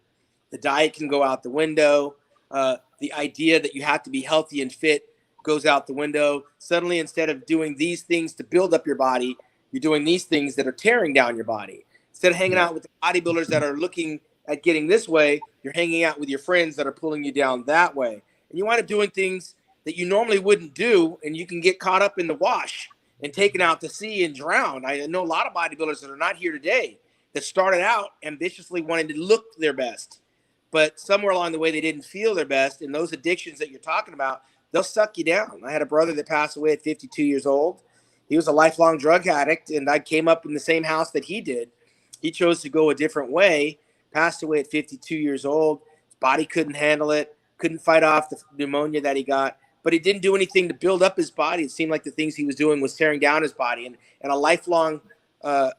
The diet can go out the window. The idea that you have to be healthy and fit goes out the window. Suddenly, instead of doing these things to build up your body, you're doing these things that are tearing down your body. Instead of hanging out with the bodybuilders that are looking at getting this way, you're hanging out with your friends that are pulling you down that way. And you wind up doing things that you normally wouldn't do, and you can get caught up in the wash and taken out to sea and drown. I know a lot of bodybuilders that are not here today that started out ambitiously wanting to look their best, but somewhere along the way they didn't feel their best. And those addictions that you're talking about, they'll suck you down. I had a brother that passed away at 52 years old. He was a lifelong drug addict, and I came up in the same house that he did. He chose to go a different way, passed away at 52 years old. His body couldn't handle it, couldn't fight off the pneumonia that he got, but he didn't do anything to build up his body. It seemed like the things he was doing was tearing down his body, and a lifelong of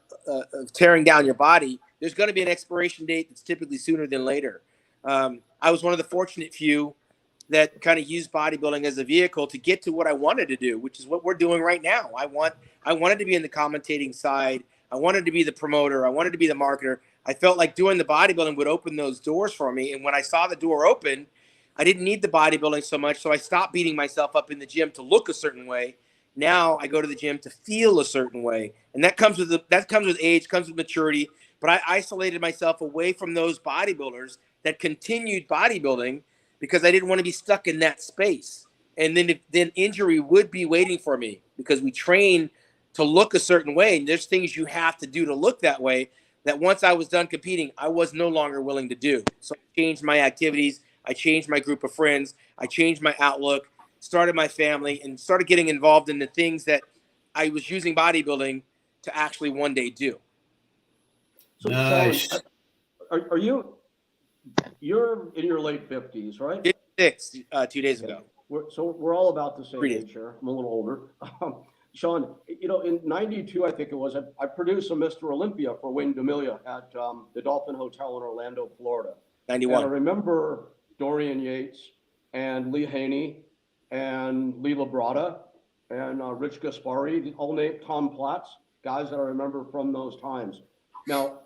tearing down your body, there's going to be an expiration date that's typically sooner than later. I was one of the fortunate few that kind of used bodybuilding as a vehicle to get to what I wanted to do, which is what we're doing right now. I wanted to be in the commentating side I wanted to be the promoter. I wanted to be the marketer. I felt like doing the bodybuilding would open those doors for me. And when I saw the door open, I didn't need the bodybuilding so much. So I stopped beating myself up in the gym to look a certain way. Now I go to the gym to feel a certain way. And that comes with age, comes with maturity. But I isolated myself away from those bodybuilders that continued bodybuilding because I didn't want to be stuck in that space. And then injury would be waiting for me because we train to look a certain way. And there's things you have to do to look that way that once I was done competing, I was no longer willing to do. So I changed my activities. I changed my group of friends. I changed my outlook, started my family, and started getting involved in the things that I was using bodybuilding to actually one day do. So, Nice. Shawn, are you're in your late 50s, right? 56 2 days ago. We're all about the same 3 days. age here. I'm a little older. Shawn, in '92, I think it was, I produced a Mr. Olympia for Wayne DeMille at the Dolphin Hotel in Orlando, Florida. 91. And I remember Dorian Yates and Lee Haney and Lee Labrada and Rich Gaspari, all named Tom Platz, guys that I remember from those times. Now,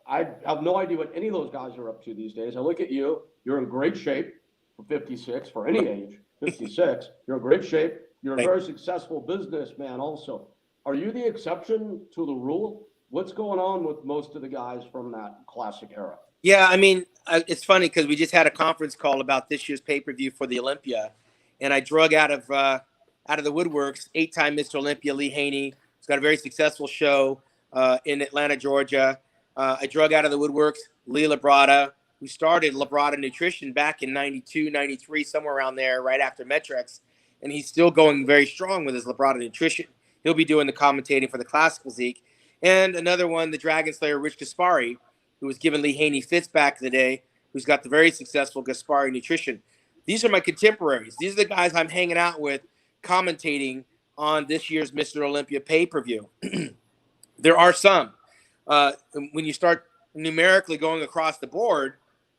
I have no idea what any of those guys are up to these days. I look at you, you're in great shape for 56, for any age, 56. You're in great shape. You're a very successful businessman also. Are you the exception to the rule? What's going on with most of the guys from that classic era? Yeah, I mean, it's funny because we just had a conference call about this year's pay-per-view for the Olympia, and I drug out of the woodworks 8-time Mr. Olympia Lee Haney. He's got a very successful show in Atlanta, Georgia. I drug out of the woodworks Lee Labrada, who started Labrada Nutrition back in 92, 93, somewhere around there, right after Metrex. And he's still going very strong with his Labrada Nutrition. He'll be doing the commentating for the Classic Physique. And another one, the Dragon Slayer, Rich Gaspari, who was giving Lee Haney fits back in the day, who's got the very successful Gaspari Nutrition. These are my contemporaries. These are the guys I'm hanging out with, commentating on this year's Mr. Olympia pay-per-view. There are some. When you start numerically going across the board,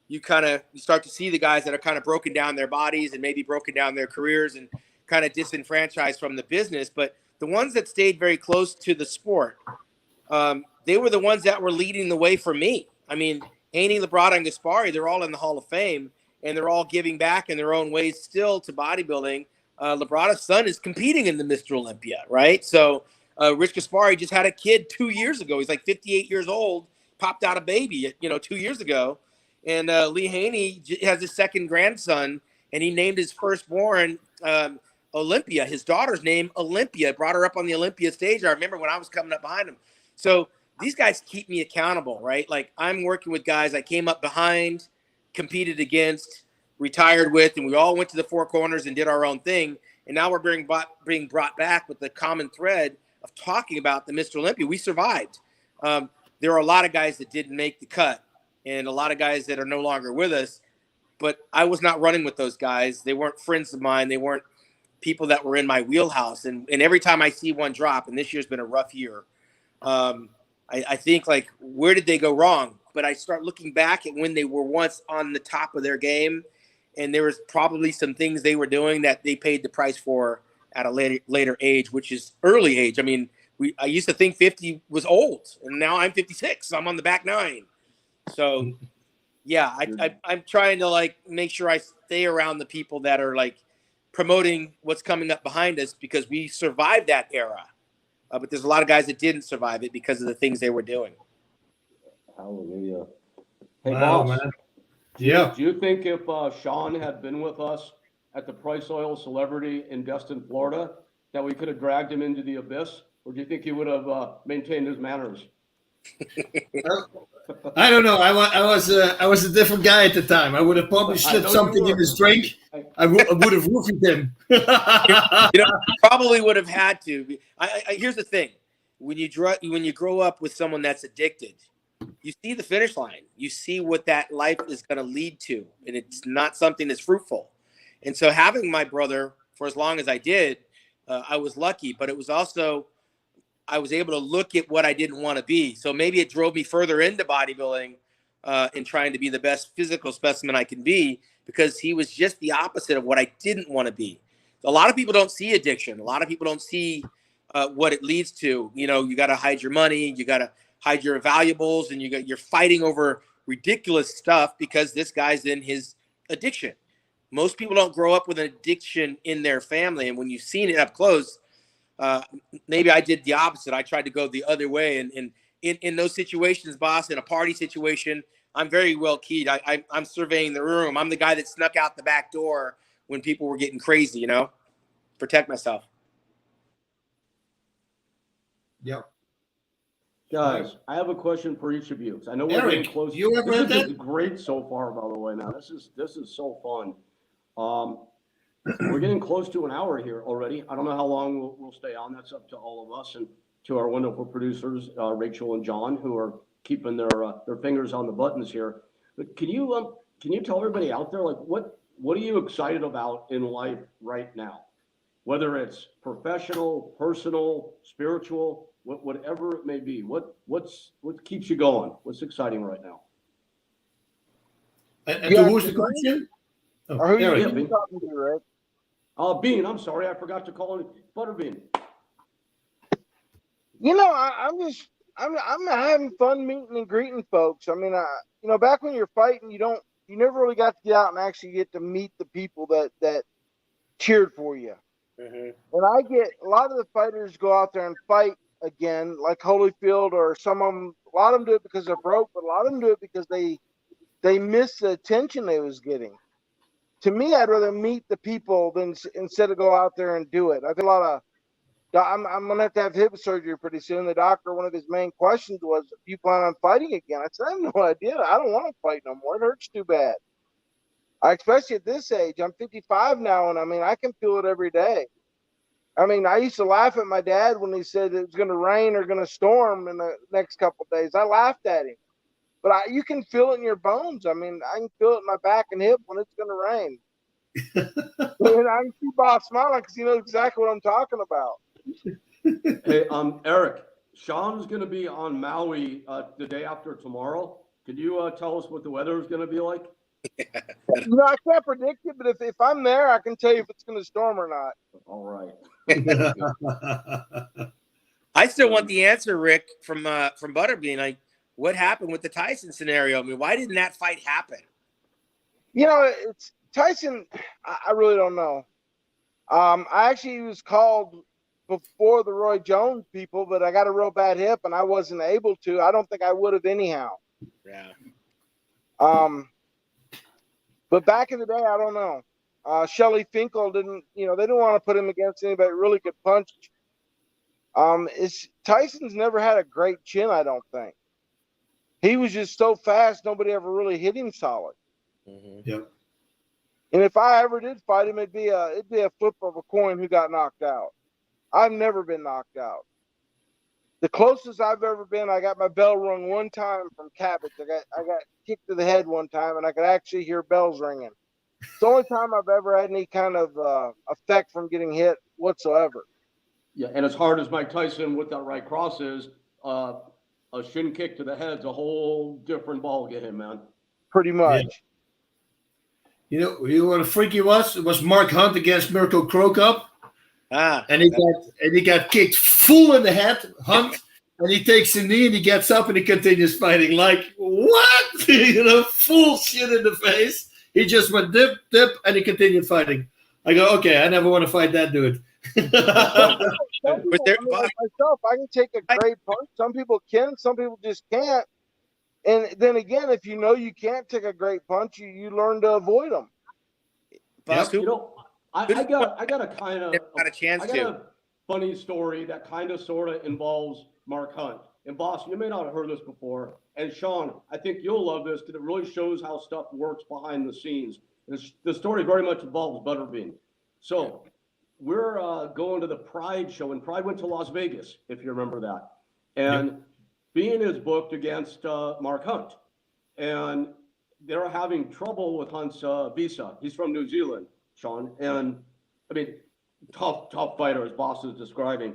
you start to see the guys that are kind of broken down their bodies and maybe broken down their careers and kind of disenfranchised from the business. But the ones that stayed very close to the sport, they were the ones that were leading the way for me. I mean, Haney, Labrada, and Gaspari, they're all in the Hall of Fame, and they're all giving back in their own ways still to bodybuilding. Labrada's son is competing in the Mr. Olympia, right? So Rich Gaspari just had a kid 2 years ago. He's like 58 years old, popped out a baby, 2 years ago. And Lee Haney has his second grandson, and he named his firstborn Olympia. His daughter's name Olympia. Brought her up on the Olympia stage. I remember when I was coming up behind him. So these guys keep me accountable, right? Like, I'm working with guys I came up behind, competed against, retired with, and we all went to the four corners and did our own thing. And now we're being brought back with the common thread of talking about the Mr. Olympia. We survived. There are a lot of guys that didn't make the cut and a lot of guys that are no longer with us, but I was not running with those guys. They weren't friends of mine. They weren't people that were in my wheelhouse. And every time I see one drop, and this year's been a rough year, I think, like, where did they go wrong? But I start looking back at when they were once on the top of their game, and there was probably some things they were doing that they paid the price for at a later age, which is early age. I mean, I used to think 50 was old, and now I'm 56. So I'm on the back nine. So, yeah, I'm trying to, like, make sure I stay around the people that are, like, promoting what's coming up behind us because we survived that era. But there's a lot of guys that didn't survive it because of the things they were doing. Hallelujah. Hey, Wow, boss, man. Yeah. do you think if Shawn had been with us at the Price Oil Celebrity in Destin, Florida, that we could have dragged him into the abyss? Or do you think he would have maintained his manners? I don't know. I was a different guy at the time. I would have probably slipped something in his drink. I would have roofied him. Probably would have had to. Here's the thing: when you grow up with someone that's addicted, you see the finish line. You see what that life is going to lead to, and it's not something that's fruitful. And so, having my brother for as long as I did, I was lucky. But it was also, I was able to look at what I didn't want to be. So maybe it drove me further into bodybuilding and trying to be the best physical specimen I can be, because he was just the opposite of what I didn't want to be. A lot of people don't see addiction. A lot of people don't see what it leads to. You know, you got to hide your money, you got to hide your valuables, and you're fighting over ridiculous stuff because this guy's in his addiction. Most people don't grow up with an addiction in their family, and when you've seen it up close, maybe I did the opposite. I tried to go the other way, and in those situations, boss, in a party situation, I'm very well keyed. I'm surveying the room. I'm the guy that snuck out the back door when people were getting crazy, you know, protect myself. Yep. Guys, I have a question for each of you. I know we're Eric, getting close. you ever This had is that? just great so far, by the way, man. This is so fun. We're getting close to an hour here already. I don't know how long we'll stay on. That's up to all of us and to our wonderful producers, Rachel and John, who are keeping their fingers on the buttons here. But can you tell everybody out there, like, what are you excited about in life right now? Whether it's professional, personal, spiritual, whatever it may be. What keeps you going? What's exciting right now? And to who's the question? Or who Eric. you talking to, Rick? Bean, I'm sorry, I forgot to call it Butterbean. You know, I'm having fun meeting and greeting folks. I mean, you know, back when you're fighting, you never really got to get out and actually get to meet the people that cheered for you. Mm-hmm. And I get a lot of the fighters go out there and fight again, like Holyfield, or some of them. A lot of them do it because they're broke, but a lot of them do it because they miss the attention they was getting. To me, I'd rather meet the people than instead of go out there and do it. I think a lot of. I'm gonna have hip surgery pretty soon. The doctor, one of his main questions was, "Do you plan on fighting again?" I said, "I have no idea. I don't want to fight no more. It hurts too bad." Especially at this age. I'm 55 now, and I mean, I can feel it every day. I mean, I used to laugh at my dad when he said it was going to rain or going to storm in the next couple of days. I laughed at him, but you can feel it in your bones. I mean, I can feel it in my back and hip when it's going to rain. And I can see Bob smiling because he knows exactly what I'm talking about. Hey, Eric, Sean's going to be on Maui the day after tomorrow. Could you tell us what the weather is going to be like? You know, I can't predict it, but if I'm there, I can tell you if it's going to storm or not. All right. I still want the answer, Rick, from Butterbean. Like, what happened with the Tyson scenario? I mean, why didn't that fight happen? You know, it's Tyson. I really don't know. I actually was called before the Roy Jones people, but I got a real bad hip and I wasn't able to. I don't think I would have anyhow. Yeah. But back in the day, I don't know. Shelly Finkel didn't, they didn't want to put him against anybody that really could punch. Tyson's never had a great chin, I don't think. He was just so fast, nobody ever really hit him solid. Mm-hmm. Yep. And if I ever did fight him, it'd be a flip of a coin who got knocked out. I've never been knocked out. The closest I've ever been, I got my bell rung one time from Cabbage. I got kicked to the head one time, and I could actually hear bells ringing. It's the only time I've ever had any kind of effect from getting hit whatsoever. Yeah, and as hard as Mike Tyson with that right cross is, a shin kick to the head's a whole different ball game, man. Pretty much. Yeah. You know what a freaky was? It was Mark Hunt against Mirko Cro Cop. And he got kicked full in the head, Hunt, and he takes a knee and he gets up and he continues fighting. Like, what? Full shit in the face. He just went dip, and he continued fighting. I go, okay, I never want to fight that dude. Like myself, I can take a great punch. Some people can, some people just can't. And then again, if you know you can't take a great punch, you learn to avoid them. Boss, Yep. I got a kind of got a chance to. Funny story that kind of sort of involves Mark Hunt. And Boss, you may not have heard this before. And Sean, I think you'll love this because it really shows how stuff works behind the scenes. The story very much involves Butterbean. So we're going to the Pride show, and Pride went to Las Vegas, if you remember that. And Bean is booked against Mark Hunt. And they're having trouble with Hunt's visa. He's from New Zealand, Sean. And I mean, tough fighter, as Boss is describing.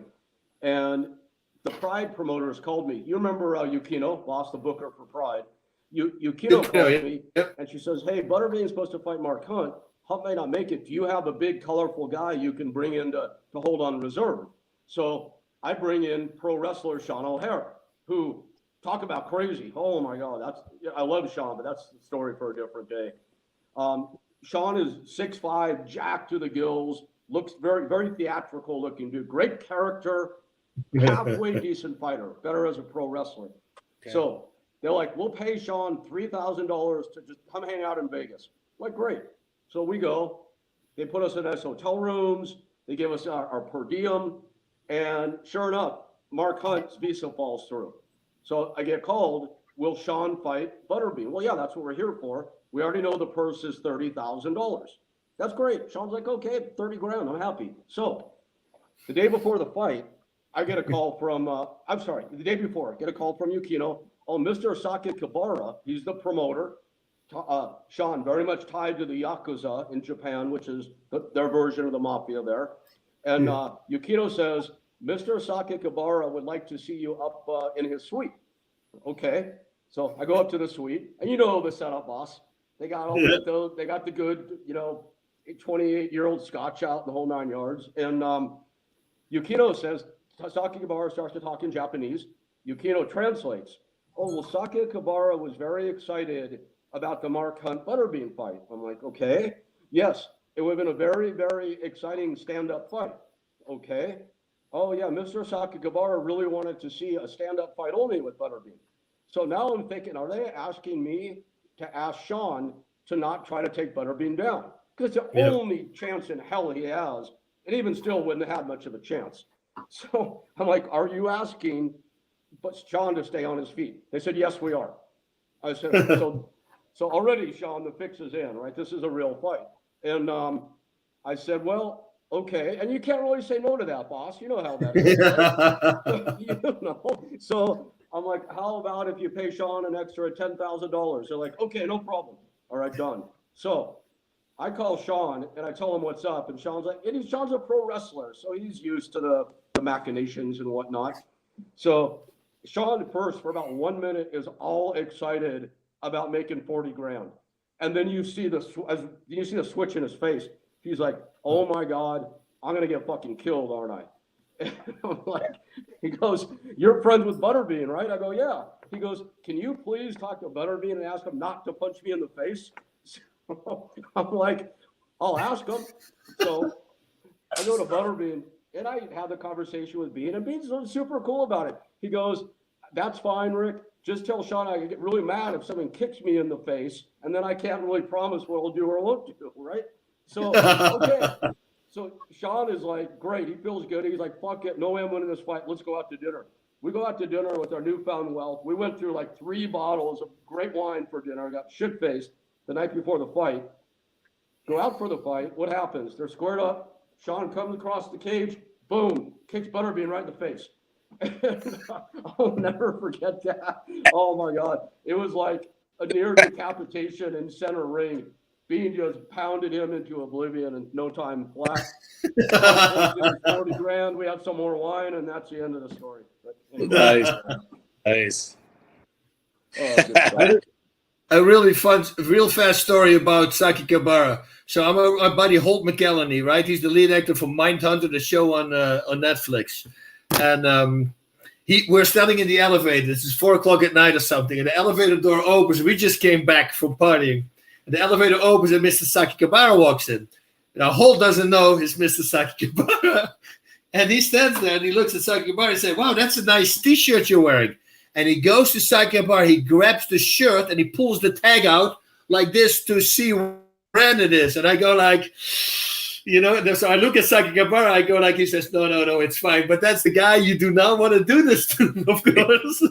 And the Pride promoters called me. You remember Yukino, Boss, the booker for Pride? Yukino called me, and she says, hey, Butterbean's supposed to fight Mark Hunt. Hunt may not make it. Do you have a big, colorful guy you can bring in to hold on reserve? So I bring in pro wrestler Sean O'Hara, who talk about crazy. Oh my God, I love Sean, but that's the story for a different day. Sean is 6'5", jacked to the gills, looks very, very theatrical looking dude. Great character, halfway decent fighter, better as a pro wrestler. Okay. So they're like, we'll pay Sean $3,000 to just come hang out in Vegas. I'm like, great. So we go. They put us in nice hotel rooms. They give us our per diem. And sure enough, Mark Hunt's visa falls through. So I get called, will Sean fight Butterbean? Well, yeah, that's what we're here for. We already know the purse is $30,000. That's great. Sean's like, okay, 30 grand, I'm happy. So the day before the fight, I get a call from, the day before, I get a call from Yukino. Oh, Mr. Sakakibara, he's the promoter. Sean, very much tied to the Yakuza in Japan, which is their version of the mafia there. And Yukino says, Mr. Sakakibara would like to see you up in his suite. Okay. So I go up to the suite, and you know the setup, boss. They got all they got the good, 28-year-old Scotch out, the whole 9 yards. And Yukino says, Sakakibara starts to talk in Japanese. Yukino translates. Oh, well, Sakakibara was very excited about the Mark Hunt Butterbean fight. I'm like, okay. Yes, it would have been a very, very exciting stand-up fight. Okay. Oh, yeah, Mr. Sakakibara really wanted to see a stand-up fight only with Butterbean. So now I'm thinking, are they asking me to ask Sean to not try to take Butterbean down? Because it's the only chance in hell he has, and even still wouldn't have had much of a chance. So I'm like, are you asking Sean to stay on his feet? They said, yes, we are. I said, so already, Sean, the fix is in, right? This is a real fight. And I said, well, okay. And you can't really say no to that, boss. You know how that is. Right? So I'm like, how about if you pay Sean an extra $10,000? They're like, okay, no problem. All right, done. So I call Sean and I tell him what's up. And Sean's like, Sean's a pro wrestler, so he's used to the machinations and whatnot. So Sean first, for about 1 minute, is all excited about making 40 grand. And then you see the switch in his face. He's like, oh my God, I'm going to get fucking killed, aren't I? And I'm like, he goes, you're friends with Butterbean, right? I go, yeah. He goes, can you please talk to Butterbean and ask him not to punch me in the face? So I'm like, I'll ask him. So I go to Butterbean and I have the conversation with Bean, and Bean's super cool about it. He goes, that's fine, Rick. Just tell Sean I get really mad if someone kicks me in the face, and then I can't really promise what I'll do or won't do, right? So, okay. So Sean is like, great. He feels good. He's like, fuck it. No way I'm winning this fight. Let's go out to dinner. We go out to dinner with our newfound wealth. We went through like 3 bottles of great wine for dinner. I got shit-faced the night before the fight. Go out for the fight. What happens? They're squared up. Sean comes across the cage. Boom. Kicks Butterbean right in the face. I'll never forget that. Oh my God. It was like a near decapitation in center ring. Bean just pounded him into oblivion in no time flat. 40 grand. We have some more wine, and that's the end of the story. But anyway. Nice. Oh, a really fun, real fast story about Sakakibara. So I'm our buddy Holt McElhenney, right? He's the lead actor for Mindhunter, the show on Netflix. And we're standing in the elevator. This is 4 o'clock at night or something, and the elevator door opens. We just came back from partying. And the elevator opens and Mr. Sakakibara walks in. Now, Holt doesn't know it's Mr. Sakakibara. And he stands there and he looks at Sakakibara and says, wow, that's a nice T-shirt you're wearing. And he goes to Sakakibara, he grabs the shirt and he pulls the tag out like this to see what brand it is. And I go like, so I look at Sakakibara, I go like, he says, no, it's fine. But that's the guy you do not want to do this to, of course,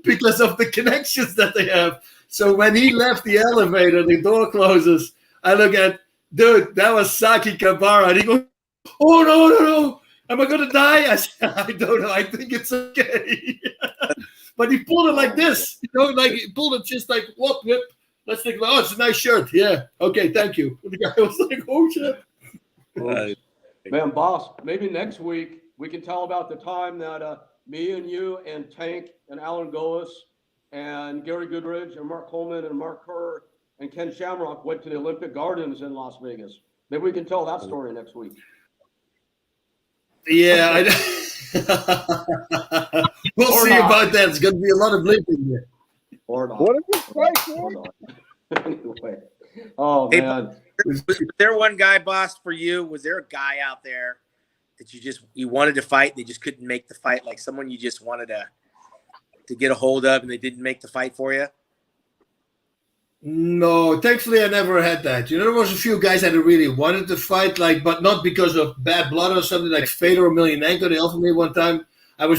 because of the connections that they have. So when he left the elevator, the door closes, I look at, dude, that was Sakakibara. And he goes, oh, no. Am I going to die? I said, I don't know. I think it's okay. But he pulled it like this. Like he pulled it just like, whoop. Let's think, oh, it's a nice shirt. Yeah. Okay, thank you. The guy was like, oh, shit. Man, boss, maybe next week we can tell about the time that me and you and Tank and Alan Golis and Gary Goodridge and Mark Coleman and Mark Kerr and Ken Shamrock went to the Olympic Gardens in Las Vegas. Maybe we can tell that story next week. Yeah, We'll Or see not. about that. It's going to be a lot of bleeping there. Or not. What is this place Or for? not. Anyway. Oh, Hey, man. Was there one guy, boss, for you? Was there a guy out there that you wanted to fight, they just couldn't make the fight? Like someone you just wanted to get a hold of and they didn't make the fight for you? No, thankfully I never had that. You know, there was a few guys that I really wanted to fight, like, but not because of bad blood or something, like Fedor Emelianenko. They offered me one time. And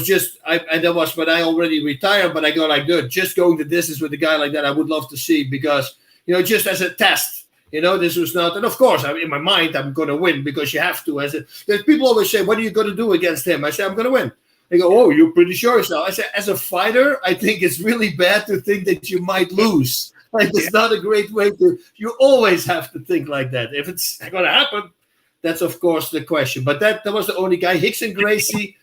that was when I already retired, but I go like, dude, just going the distance with a guy like that, I would love to see, because, you know, just as a test, you know, this was not, and of course, in my mind, I'm going to win, because you have to. There's people always say, what are you going to do against him? I say, I'm going to win. They go, oh, you're pretty sure so. I say, as a fighter, I think it's really bad to think that you might lose. Like, it's not a great way to, you always have to think like that. If it's going to happen, that's, of course, the question. But that was the only guy. Hicks and Gracie,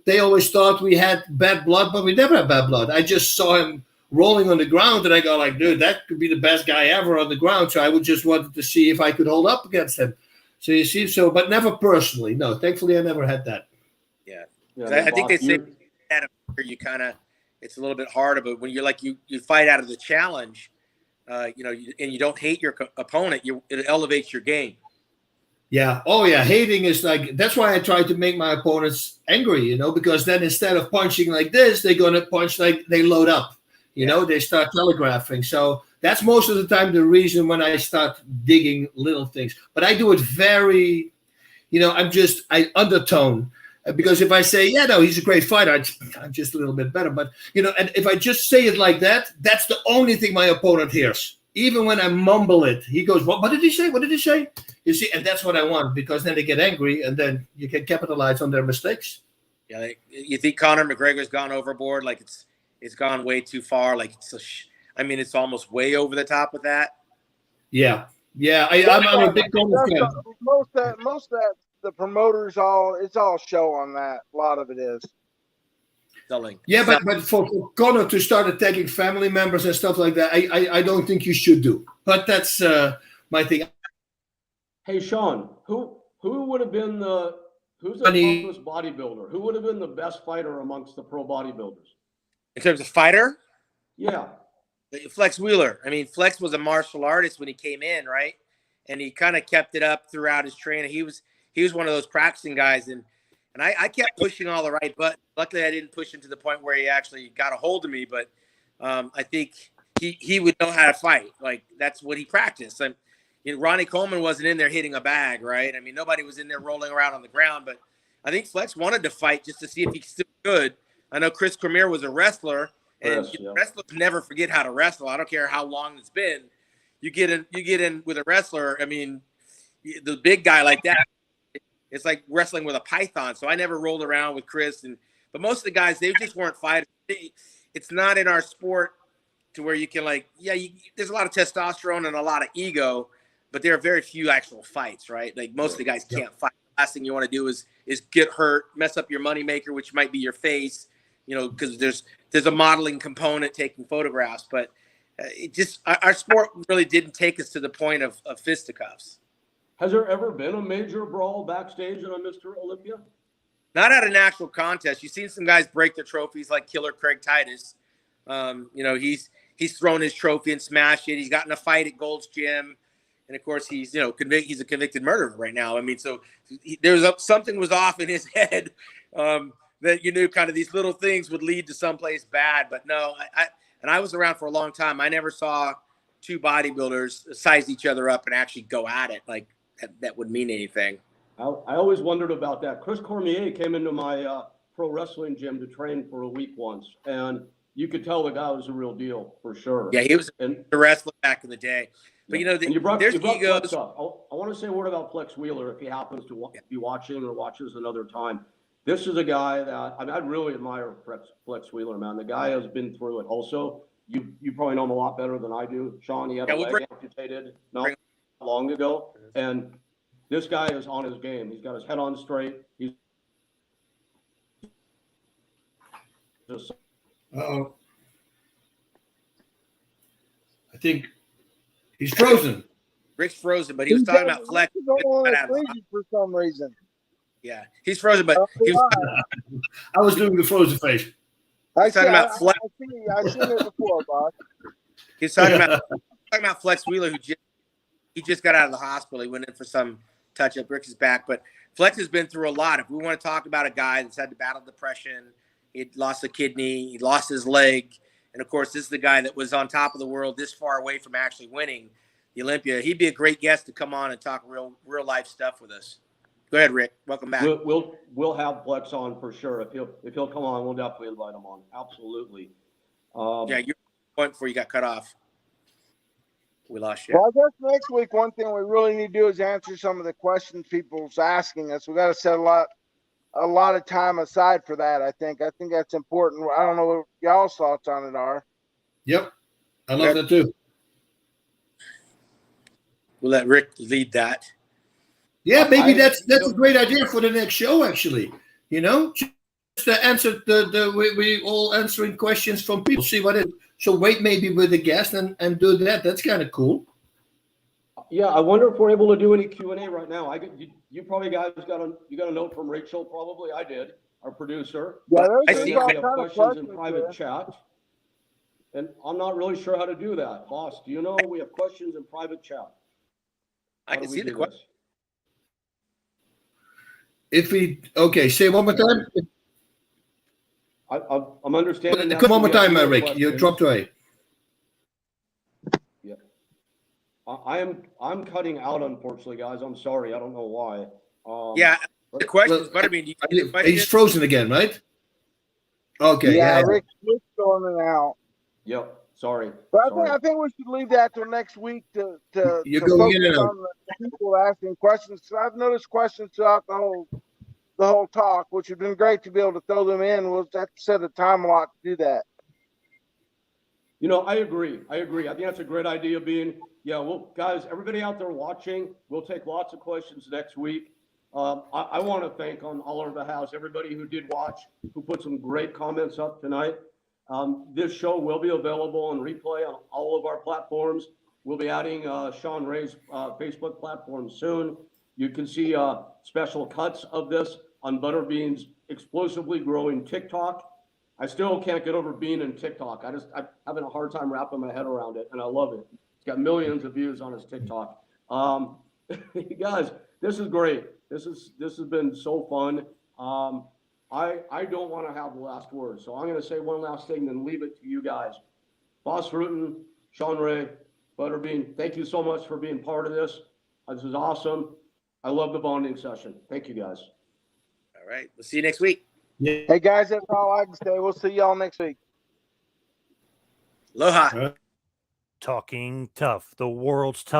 they always thought we had bad blood, but we never had bad blood. I just saw him rolling on the ground, and I go like, dude, that could be the best guy ever on the ground. So I would just wanted to see if I could hold up against him. So you see, but never personally. No, thankfully I never had that. Yeah. Yeah, I think they say you kind of, it's a little bit harder, but when you're like, you fight out of the challenge, you know, and you don't hate your opponent, it elevates your game. Yeah. Oh, yeah. Hating is like, that's why I try to make my opponents angry, you know, because then instead of punching like this, they're going to punch like they load up, you know, they start telegraphing. So that's most of the time the reason when I start digging little things. But I do it very, you know, I undertone. Because if I say, yeah, no, he's a great fighter, I'm just a little bit better. But, you know, and if I just say it like that, that's the only thing my opponent hears. Even when I mumble it, he goes, what did he say? What did he say? You see, and that's what I want, because then they get angry, and then you can capitalize on their mistakes. Yeah, you think Conor McGregor's gone overboard? Like it's gone way too far. Like it's almost way over the top with that. Yeah, yeah. I'm a big Conor fan. Most of that, the promoters it's all show on that. A lot of it is. Selling. Yeah, but for Conor to start attacking family members and stuff like that, I don't think you should do. But that's my thing. Hey, Shawn, who would have been who's the toughest bodybuilder? Who would have been the best fighter amongst the pro bodybuilders? In terms of fighter? Yeah. Flex Wheeler. I mean, Flex was a martial artist when he came in, right? And he kind of kept it up throughout his training. He was one of those practicing guys, and I kept pushing all the right buttons. Luckily, I didn't push him to the point where he actually got a hold of me, but I think he would know how to fight. Like, that's what he practiced. And you know, Ronnie Coleman wasn't in there hitting a bag, right? I mean, nobody was in there rolling around on the ground, but I think Flex wanted to fight just to see if he still could. I know Chris Cormier was a wrestler, and wrestlers never forget how to wrestle. I don't care how long it's been. You get in with a wrestler. I mean, the big guy like that, it's like wrestling with a python. So I never rolled around with Chris, but most of the guys, they just weren't fighters. It's not in our sport to where you can there's a lot of testosterone and a lot of ego, but there are very few actual fights, right? Like most of the guys can't fight. The last thing you want to do is get hurt, mess up your moneymaker, which might be your face, you know, because there's a modeling component taking photographs. But our sport really didn't take us to the point of fisticuffs. Has there ever been a major brawl backstage at a Mr. Olympia? Not at an actual contest. You've seen some guys break their trophies, like Killer Craig Titus. You know, he's thrown his trophy and smashed it. He's gotten a fight at Gold's Gym. And, of course, he's a convicted murderer right now. I mean, so something was off in his head that you knew kind of these little things would lead to someplace bad. But, no, I was around for a long time. I never saw two bodybuilders size each other up and actually go at it. Like, that would mean anything. I always wondered about that. Chris Cormier came into my pro wrestling gym to train for a week once, and you could tell the guy was a real deal for sure. Yeah, he was a wrestler back in the day. But, you know, there's egos. I want to say a word about Flex Wheeler if he happens to be watching or watches another time. This is a guy that I really admire Flex Wheeler, man. The guy has been through it also. You probably know him a lot better than I do. Shawn, he had a leg amputated not long ago. And this guy is on his game. He's got his head on straight. He's just. I think he's frozen. Rick's frozen, but he was talking about Flex. For some reason. Yeah, he's frozen, but he was, I was doing the frozen face. I talking about Flex. I've seen it before, boss. He was talking about Flex Wheeler, who just got out of the hospital. He went in for some touch-up. Rick is back, but Flex has been through a lot. If we want to talk about a guy that's had to battle depression, he lost a kidney, he lost his leg, and of course, this is the guy that was on top of the world, this far away from actually winning the Olympia. He'd be a great guest to come on and talk real life stuff with us. Go ahead, Rick. Welcome back. We'll have Flex on for sure. If he'll come on, we'll definitely invite him on. Absolutely. Yeah, your point before you got cut off. We lost you. Well, I guess next week, one thing we really need to do is answer some of the questions people's asking us. We got to set a lot of time aside for that. I think that's important. I don't know what y'all's thoughts on it are. Yep, I love that too. We'll let Rick lead that. Yeah, maybe that's a great idea for the next show. Actually, just to answer we all answering questions from people. See what it. So wait, maybe with a guest and do that. That's kind of cool. Yeah, I wonder if we're able to do any Q&A right now. You probably guys got a note from Rachel. Probably I did, our producer. Yeah, I see. We have questions in private chat, and I'm not really sure how to do that. Boss, do you know we have questions in private chat? I can see the question. Say one more time. I'm understanding. Come one more time, Rick. You dropped away. Yeah, I'm cutting out, unfortunately, guys. I'm sorry. I don't know why. Yeah, the questions, Butterbean. He's frozen again, right? Okay. Yeah. Rick's going in and out. Yep. Sorry. But I think we should leave that till next week to You're focus going in and out. on the people asking questions. So I've noticed questions throughout the whole talk, which would have been great to be able to throw them in. We'll have to set a time lock to do that. I agree. I think that's a great idea. Guys, everybody out there watching, we'll take lots of questions next week. I want to thank on all over the house everybody who did watch, who put some great comments up tonight. This show will be available on replay on all of our platforms. We'll be adding Shawn Ray's Facebook platform soon. You can see special cuts of this on Butterbean's explosively growing TikTok. I still can't get over being in TikTok. I'm having a hard time wrapping my head around it, and I love it. It's got millions of views on his TikTok. Guys, this is great. This has been so fun. I don't want to have the last word, so I'm going to say one last thing, then leave it to you guys. Bas Rutten, Shawn Ray, Butterbean, thank you so much for being part of this. This is awesome. I love the bonding session. Thank you, guys. All right. We'll see you next week. Yeah. Hey, guys, that's all I can say. We'll see y'all next week. Aloha. Talking tough, the world's toughest